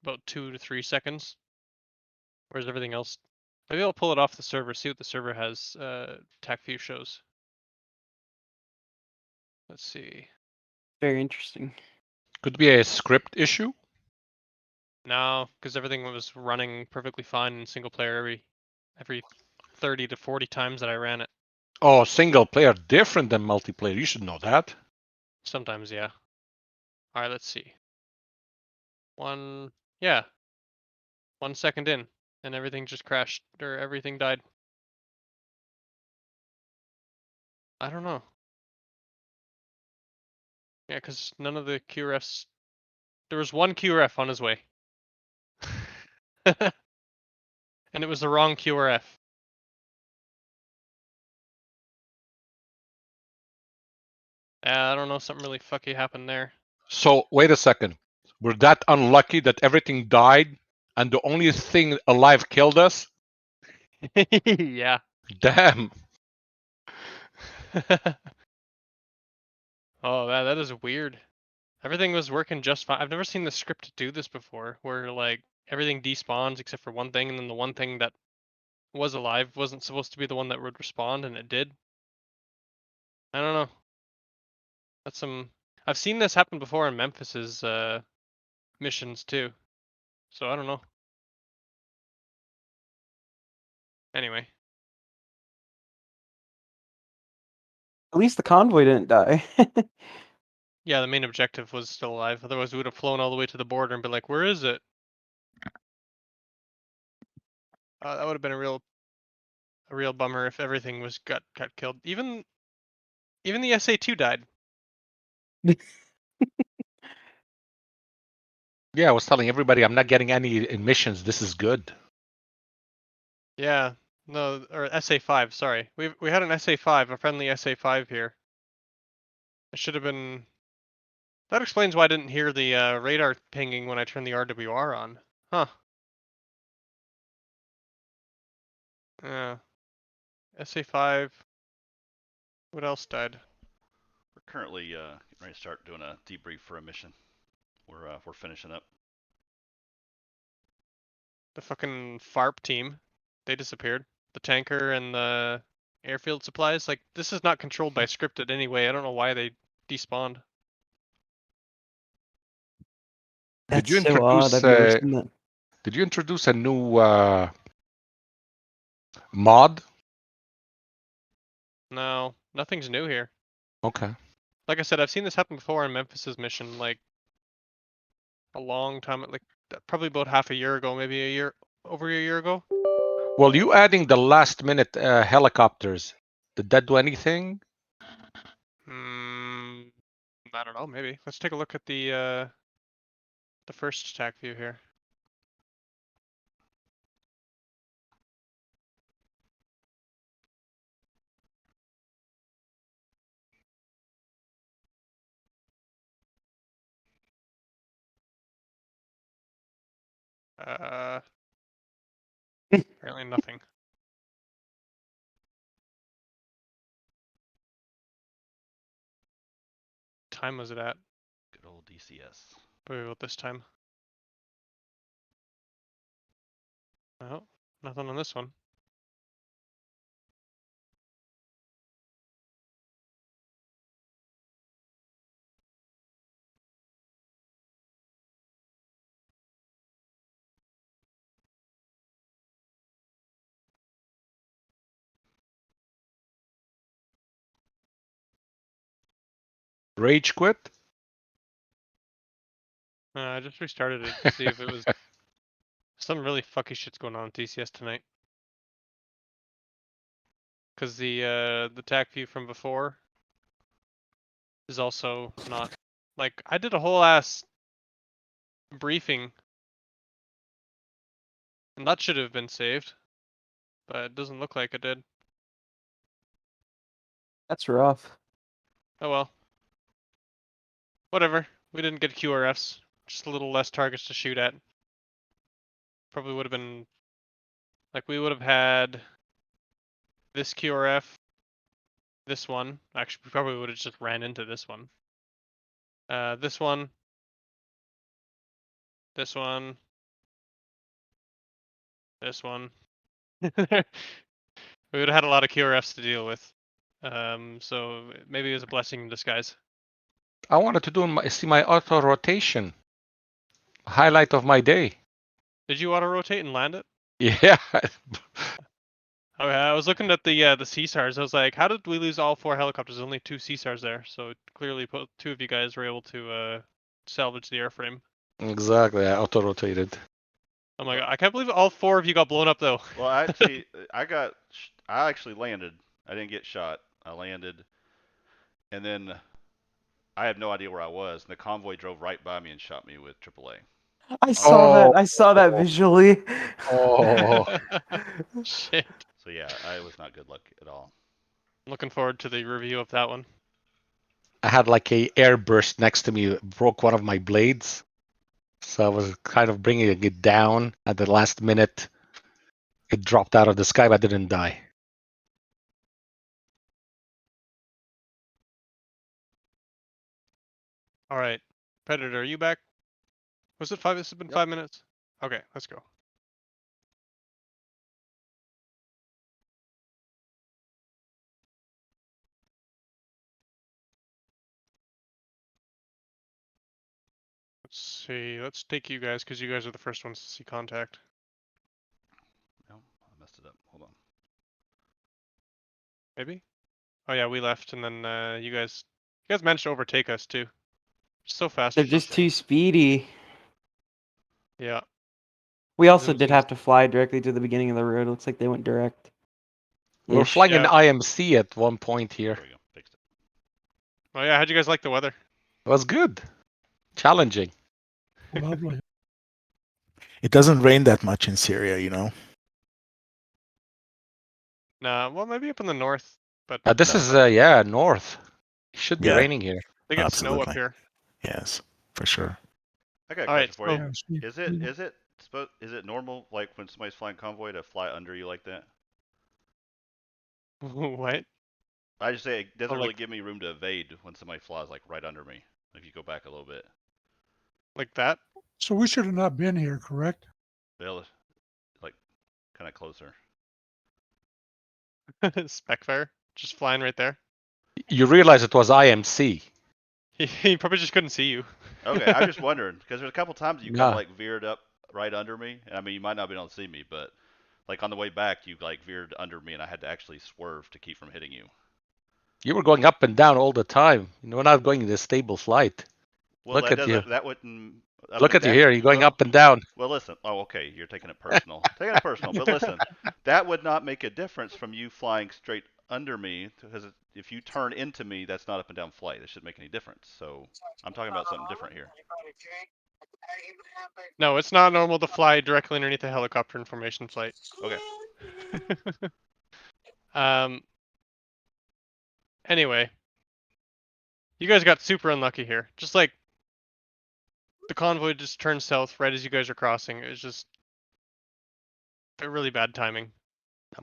about 2 to 3 seconds. Whereas everything else, maybe I'll pull it off the server, see what the server has. TAC shows. Let's see. Very interesting. Could be a script issue. No, because everything was running perfectly fine in single player every 30 to 40 times that I ran it. Oh, single player different than multiplayer. You should know that. Sometimes, yeah. All right, let's see. Yeah, 1 second in, and everything just crashed, or everything died. I don't know. Yeah, because none of the QRFs. There was one QRF on his way. And it was the wrong QRF. I don't know, something really fucky happened there. So wait a second. We're that unlucky that everything died, and the only thing alive killed us. Yeah. Damn. Oh, that is weird. Everything was working just fine. I've never seen the script do this before, where like everything despawns except for one thing, and then the one thing that was alive wasn't supposed to be the one that would respond, and it did. I don't know. That's some. I've seen this happen before in Memphis's missions too, so I don't know. Anyway. At least the convoy didn't die. Yeah, the main objective was still alive. Otherwise, we would have flown all the way to the border and been like, "Where is it?" That would have been a real bummer if everything was got killed. Even the SA2 died. Yeah, I was telling everybody I'm not getting any emissions. This is good. Yeah, no, or SA5. Sorry, we had an SA5, a friendly SA5 here. It should have been. That explains why I didn't hear the radar pinging when I turned the RWR on. Huh. Yeah. SA5. What else died? We're currently getting ready to start doing a debrief for a mission. We're finishing up. The fucking FARP team. They disappeared. The tanker and the airfield supplies. Like, this is not controlled by scripted anyway. I don't know why they despawned. That's Did you so odd. I've never seen that. Did you introduce a new mod? No, nothing's new here. Okay. Like I said, I've seen this happen before in Memphis's mission, like a long time, like probably about half a year ago, maybe over a year ago. Well, you adding the last minute helicopters, did that do anything? I don't know, maybe. Let's take a look at the first attack view here. Apparently nothing. Time was it at? Good old DCS. Probably about this time. Oh, nothing on this one. Rage quit? I just restarted it to see if it was some really fucky shit's going on with DCS tonight. Because the attack view from before is also not like I did a whole ass briefing, and that should have been saved, but it doesn't look like it did. That's rough. Oh well. Whatever. We didn't get QRFs. Just a little less targets to shoot at. Probably would have been like we would have had this QRF, this one. Actually, we probably would have just ran into this one. This one. This one. This one. We would have had a lot of QRFs to deal with. So maybe it was a blessing in disguise. I wanted to see my auto rotation. Highlight of my day. Did you auto rotate and land it? Yeah. Okay, I was looking at the CSARs. I was like, how did we lose all 4 helicopters? There's only 2 CSARs there, so clearly 2 of you guys were able to salvage the airframe. Exactly, I auto rotated. Oh my god, I can't believe all 4 of you got blown up though. Well, I actually landed. I didn't get shot. I landed, and then I had no idea where I was. And the convoy drove right by me and shot me with AAA. I saw that. Oh. I saw that visually. Oh. Shit. So yeah, I was not good luck at all. Looking forward to the review of that one. I had like a air burst next to me, broke one of my blades. So I was kind of bringing it down at the last minute. It dropped out of the sky, but I didn't die. All right, Predator, are you back? Was it 5? This has been 5 minutes. Okay, let's go. Let's see. Let's take you guys because you guys are the first ones to see contact. No, I messed it up. Hold on. Maybe. Oh yeah, we left, and then you guys managed to overtake us too. So fast. They're with just this. too speedy. Yeah. We also Zoom, did zoom, have to fly directly to the beginning of the road. It looks like they went direct. We were Ish. flying an Yeah. IMC at one point here. There we go. Fixed it. Oh yeah, how'd you guys like the weather? It was good. Challenging. Lovely. It doesn't rain that much in Syria, you know. Nah, well maybe up in the north, but This that's is not- yeah, north. It should be Yeah. raining here. they get snow up Absolutely. here. Yes, for sure. I got a All right, question for you. Yeah, Steve. Is it normal, like when somebody's flying convoy, to fly under you like that? What? I just say it doesn't Oh, really like- give me room to evade when somebody flies like right under me. If you go back a little bit, Like that? So we should have not been here, correct? they'll like kind of closer. Specfire, just flying right there. You realize it was IMC. He probably just couldn't see you. Okay, I'm just wondering because there's a couple times you kind Nah. of like veered up right under me. I mean, you might not be able to see me, but like on the way back, you like veered under me, and I had to actually swerve to keep from hitting you. You were going up and down all the time. We're not going in a stable flight. Well, Look that at you. doesn't. That wouldn't. Up Look and at you down- here. You're going well, up and down. Well, listen. Oh, okay. You're taking it personal. Taking it personal. But listen, that would not make a difference from you flying straight under me, because if you turn into me, that's not up and down flight. That shouldn't make any difference. So I'm talking about something different here. No, it's not normal to fly directly underneath a helicopter in formation flight. Okay. Anyway, you guys got super unlucky here. Just like the convoy just turned south right as you guys are crossing. It was just a really bad timing.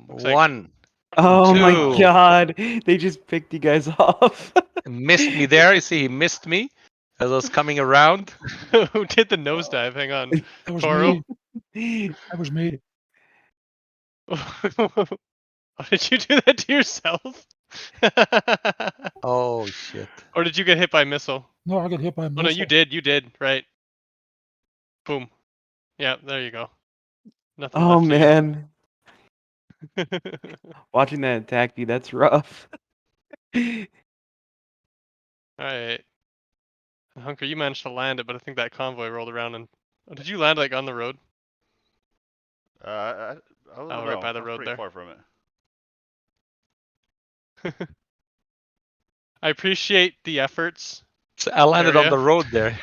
Looks like- One. Oh my Two. god. They just picked you guys off. Missed me there. You see, he missed me as I was coming around. Who did the nosedive? Hang on. That was Toro? me. That was me. Oh, did you do that to yourself? Oh shit. Or did you get hit by a missile? No, I got hit by a Oh missile. no, you did. You did. Right. Boom. Yeah, there you go. Nothing Oh left to you. man. Watching that attack view, that's rough. Alright. Hunker, you managed to land it, but I think that convoy rolled around and... Oh, did you land like on the road? I don't know. Right by the I'm road pretty there. far from it. I appreciate the efforts. So I landed on area. the road there.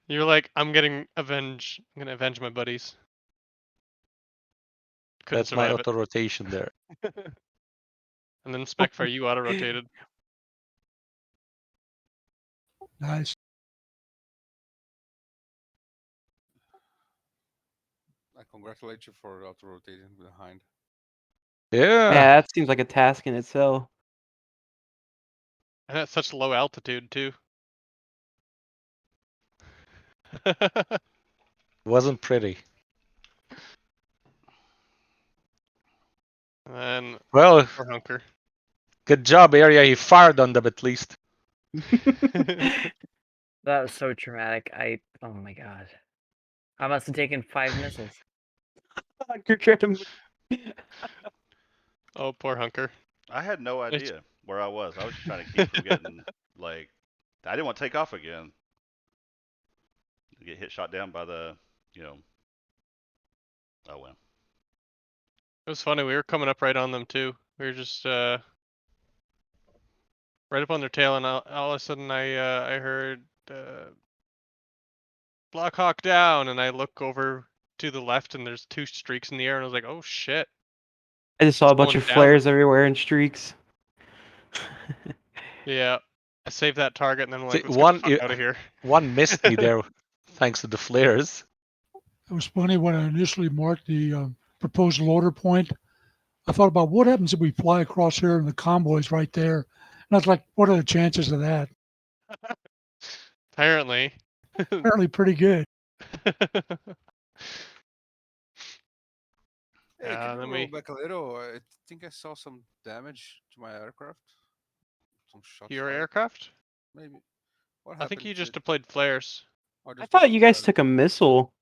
You're like, I'm gonna avenge my buddies. Couldn't That's my survive auto rotation there. it. And then Specfire, you auto-rotated. Nice. I congratulate you for auto rotating behind. Yeah. Yeah, that seems like a task in itself. And at such low altitude, too. Wasn't pretty. And Well, poor Hunker. good job, area. He fired on them at least. That was so traumatic. Oh my god. I must have taken 5 missiles. Hunker tried to Oh, poor Hunker. I had no idea where I was. I was just trying to keep from getting like. I didn't want to take off again. Get shot down by the, Oh well. It was funny. We were coming up right on them, too. We were just right up on their tail, and all of a sudden I heard Blackhawk down, and I look over to the left, and there's 2 streaks in the air, and I was like, oh shit. I just saw a bunch going of down. flares everywhere and streaks. Yeah. I saved that target, and then I'm like, See, let's get the fuck out of here. one missed me there, thanks to the flares. It was funny when I initially marked the proposed loader point. I thought about what happens if we fly across here and the convoy's right there. And I was like, what are the chances of that? Apparently. Apparently pretty good. Hey, can you then roll we back a little? I think I saw some damage to my aircraft. Some shots your fired. aircraft? Maybe. What I think happened you to just it? deployed flares. Oh, I just thought you guys fired. took a missile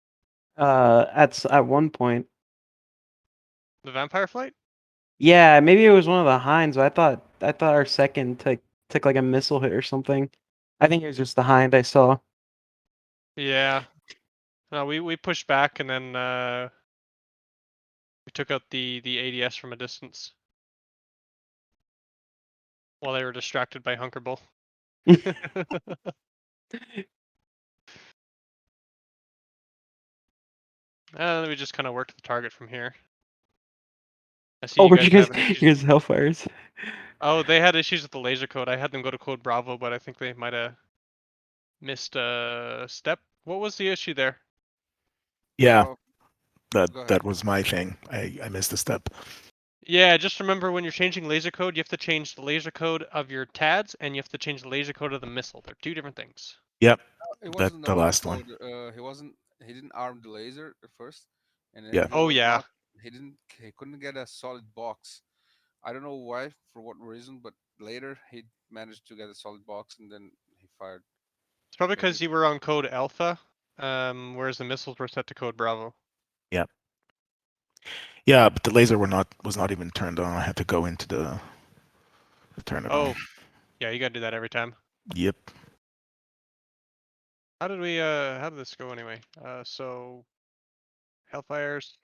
at one point. The vampire flight? Yeah, maybe it was one of the Hinds. But I thought our second took like a missile hit or something. I think it was just the Hind I saw. Yeah. No, we pushed back, and then we took out the ADS from a distance while they were distracted by Hunker Bull. And then we just kind of worked the target from here. I see Oh, you were guys you guys having issues. you guys Hellfires? Oh, they had issues with the laser code. I had them go to code Bravo, but I think they might have missed a step. What was the issue there? Yeah, Oh, that was my thing. I missed a step. Yeah, just remember when you're changing laser code, you have to change the laser code of your TADs, and you have to change the laser code of the missile. They're 2 different things. Yep. It That wasn't the the last code. one. He didn't arm the laser at first, and then Yeah. he Oh, was yeah. not. He couldn't get a solid box. I don't know why, for what reason, but later he managed to get a solid box, and then he fired. It's probably Maybe. because you were on code Alpha, whereas the missiles were set to code Bravo. Yep. Yeah, but the laser was not even turned on. I had to go into to turn it on. Yeah, you gotta do that every time. Yep. How did this go anyway? So Hellfires,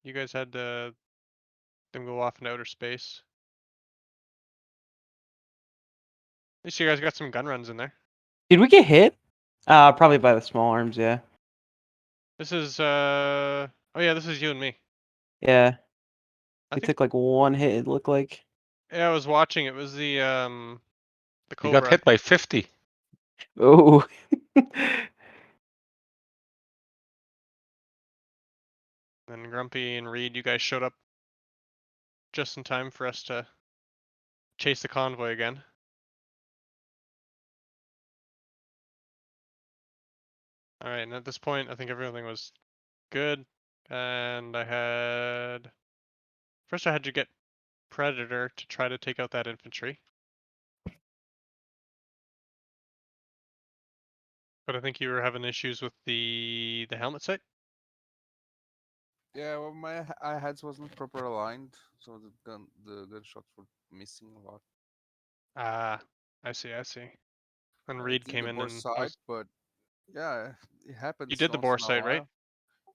you guys had them go off into outer space. At least you guys got some gun runs in there. Did we get hit? Probably by the small arms, yeah. This is oh yeah, this is you and me. Yeah. I We think took like one hit, it looked like. Yeah, I was watching. It was the You Cobra. got hit by 50. Oh. And Grumpy and Reed, you guys showed up just in time for us to chase the convoy again. Alright, and at this point, I think everything was good. And first I had to get Predator to try to take out that infantry. But I think you were having issues with the helmet sight. Yeah, well, my eye heads wasn't properly aligned, so the gunshots were missing a lot. Ah, I see. And I Reed did came the in bore and sight, but yeah, it happens you did the once bore in a sight, right? while.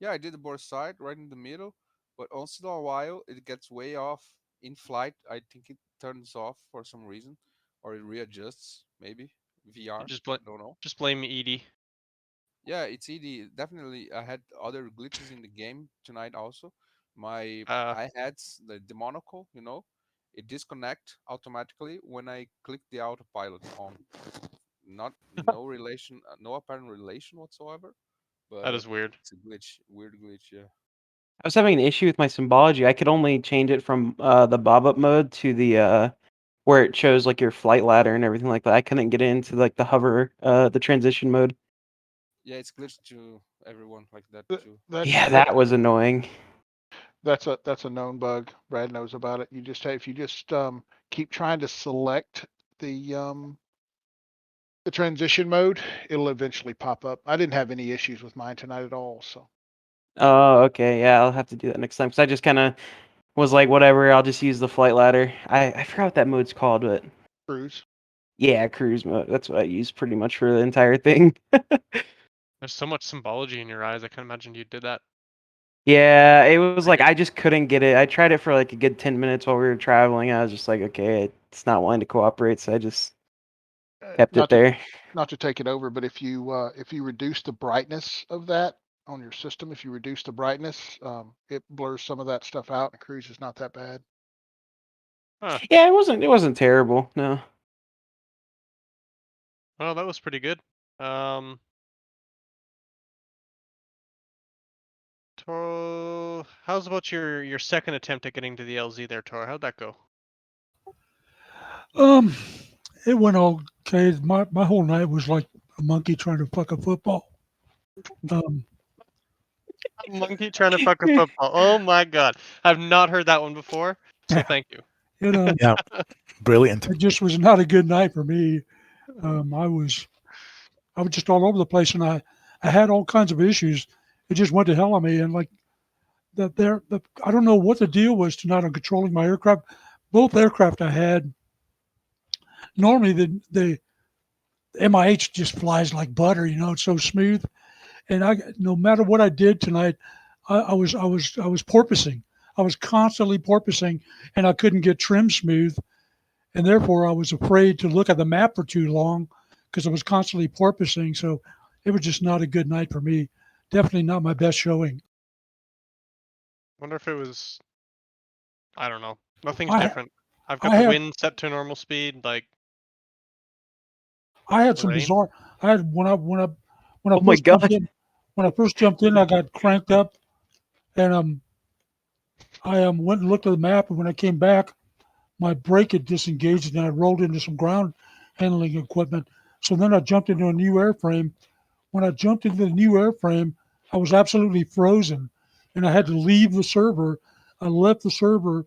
Yeah, I did the bore sight right in the middle, but once in a while it gets way off in flight. I think it turns off for some reason, or it readjusts maybe. VR, don't know. Just blame Edie. Yeah, it's ED. Definitely, I had other glitches in the game tonight also. My I had the monocle, it disconnect automatically when I click the autopilot on. Not no relation, no apparent relation whatsoever. That But is weird. it's a glitch, weird glitch. Yeah. I was having an issue with my symbology. I could only change it from the bob-up mode to the where it shows like your flight ladder and everything like that. I couldn't get into like the hover, the transition mode. Yeah, it's glitched to everyone like that too. Yeah, that was annoying. That's a known bug. Brad knows about it. If you just keep trying to select the transition mode, it'll eventually pop up. I didn't have any issues with mine tonight at all. So. Oh, okay. Yeah, I'll have to do that next time because I just kind of was like, whatever. I'll just use the flight ladder. I forgot what that mode's called, but Cruise. yeah, cruise mode. That's what I use pretty much for the entire thing. There's so much symbology in your eyes. I can't imagine you did that. Yeah, it was like I just couldn't get it. I tried it for like a good 10 minutes while we were traveling. I was just like, okay, it's not wanting to cooperate, so I just kept it Not to there. not to take it over, but if you reduce the brightness of that on your system, if you reduce the brightness, it blurs some of that stuff out, and cruise is not that bad. Huh. Yeah, it wasn't terrible. No. Well, that was pretty good. Toro, how's about your second attempt at getting to the LZ there, Toro? How'd that go? It went okay. My whole night was like a monkey trying to fuck a football. Um, A monkey trying to fuck a football. Oh my god. I've not heard that one before, so thank you. it Yeah, brilliant. it just was not a good night for me. I was just all over the place, and I had all kinds of issues. It just went to hell on me, and like I don't know what the deal was tonight on controlling my aircraft. Both aircraft I had, normally the MIH just flies like butter, it's so smooth. And no matter what I did tonight, I was porpoising. I was constantly porpoising, and I couldn't get trim smooth, and therefore I was afraid to look at the map for too long because I was constantly porpoising. So it was just not a good night for me. Definitely not my best showing. Wonder if it was, I don't know. Nothing's I different. I've got I the had wind set to normal speed, like I had the some rain. bizarre. I had when I Oh my first jumped god. in. When I first jumped in, I got cranked up, and I went and looked at the map, and when I came back, my brake had disengaged, and I rolled into some ground handling equipment. So then I jumped into a new airframe. When I jumped into the new airframe, I was absolutely frozen, and I had to leave the server. I left the server,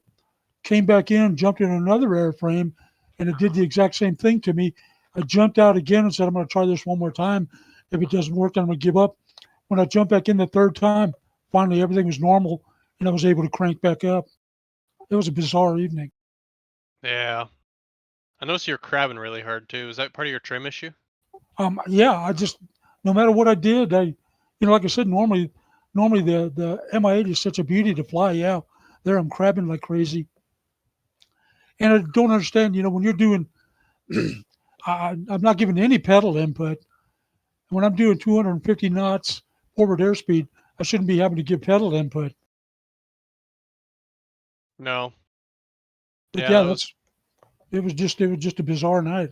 came back in, jumped in another airframe, and it did the exact same thing to me. I jumped out again and said, I'm going to try this one more time. If it doesn't work, then I'm going to give up. When I jumped back in the third time, finally everything was normal, and I was able to crank back up. It was a bizarre evening. Yeah. I noticed you're crabbing really hard too. Is that part of your trim issue? Yeah, I just, no matter what I did, like I said, normally the MI8 is such a beauty to fly. Yeah, there I'm crabbing like crazy, and I don't understand. When you're doing, I'm not giving any pedal input. When I'm doing 250 knots forward airspeed, I shouldn't be having to give pedal input. No. But Yeah, yeah, that was. it was just a bizarre night.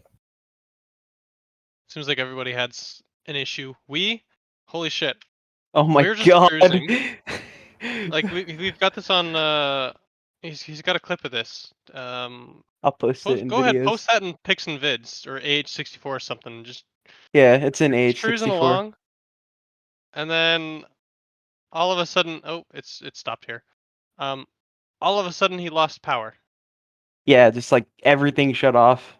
Seems like everybody had an issue. Holy shit. Oh my We're just god. cruising. Like we've got this on. He's got a clip of this. I'll post it in Go ahead, post videos. that in pics and vids or AH64 or something. Just Yeah, it's in cruising AH64. along, and then all of a sudden, oh, it's stopped here. All of a sudden he lost power. Yeah, just like everything shut off.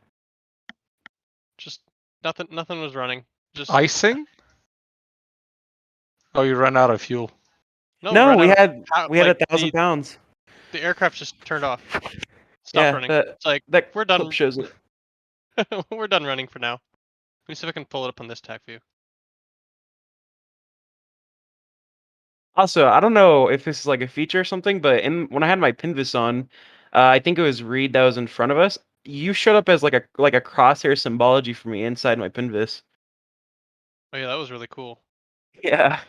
Just nothing was running. Just Icing? Oh, you ran out of fuel. no, No, ran we out of had we had like 1,000 pounds. the aircraft just turned off. Stopped Yeah, running. that It's like that we're clip done. shows it. We're done running for now. Let me see if I can pull it up on this TAC view. Also, I don't know if this is like a feature or something, but when I had my Pinvis on, I think it was Reed that was in front of us. You showed up as like a crosshair symbology for me inside my Pinvis. Oh yeah, that was really cool. Yeah,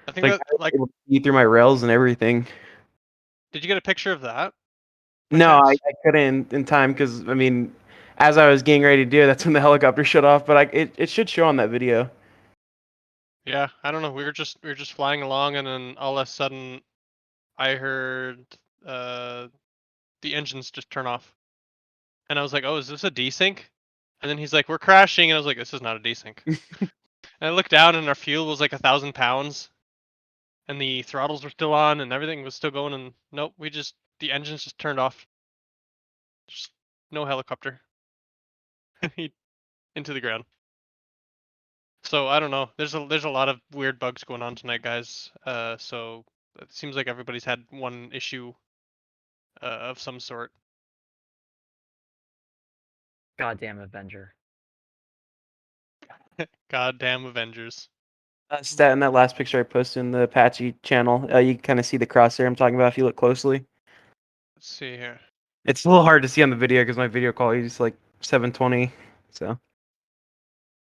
I think like that I was like. able to see through my rails and everything. Did you get a picture of that? By No, I chance? couldn't in time because I mean, as I was getting ready to do it, that's when the helicopter shut off. But it should show on that video. Yeah, I don't know. We were just flying along, and then all of a sudden, I heard the engines just turn off, and I was like, "Oh, is this a desync?" And then he's like, "We're crashing," and I was like, "This is not a desync." And I looked down, and our fuel was like 1,000 pounds, and the throttles were still on, and everything was still going. And nope, the engines just turned off. Just no helicopter into the ground. So I don't know. There's a lot of weird bugs going on tonight, guys. So it seems like everybody's had one issue of some sort. Goddamn Avenger. Goddamn Avengers. Stat in that last picture I posted in the Apache channel, you can kind of see the crosshair I'm talking about if you look closely. Let's see here. It's a little hard to see on the video because my video quality is like 720. So.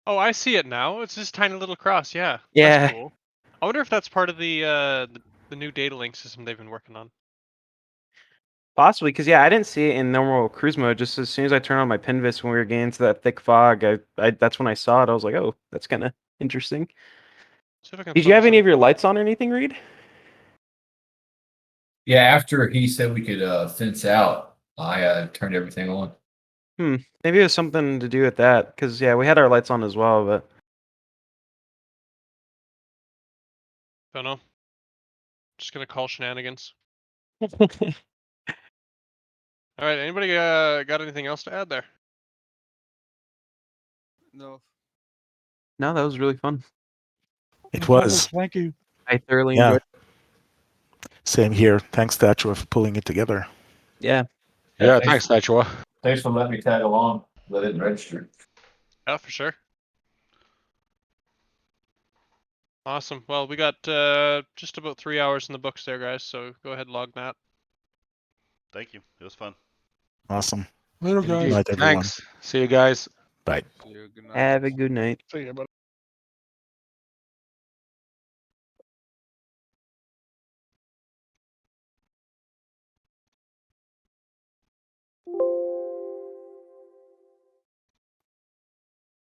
Oh, I see it now. It's this tiny little cross. Yeah. Yeah. That's cool. I wonder if that's part of the new data link system they've been working on. Possibly, because yeah, I didn't see it in normal cruise mode. Just as soon as I turned on my Pinvis when we were getting into that thick fog, I that's when I saw it. I was like, oh, that's kind of interesting. See if I can Did you have focus any on- of your lights on or anything, Reed? Yeah, after he said we could fence out, I turned everything on. Maybe it was something to do with that. Because yeah, we had our lights on as well, but Don't know. Just gonna call shenanigans. All right. Anybody got anything else to add there? No. no, that was really fun. It No was. comments, Thank you. I thoroughly Yeah. enjoyed. Same here. Thanks, Thatcher, for pulling it together. Yeah. Yeah, thanks, Nitro. Thanks for letting me tag along. Let it register. Yeah, for sure. Awesome. Well, we got just about 3 hours in the books there, guys. So go ahead and log that. Thank you. It was fun. Awesome. Later, Good guys. night, everyone. Thanks. See you guys. Bye. See you. Good night. Have a good night. See you, buddy.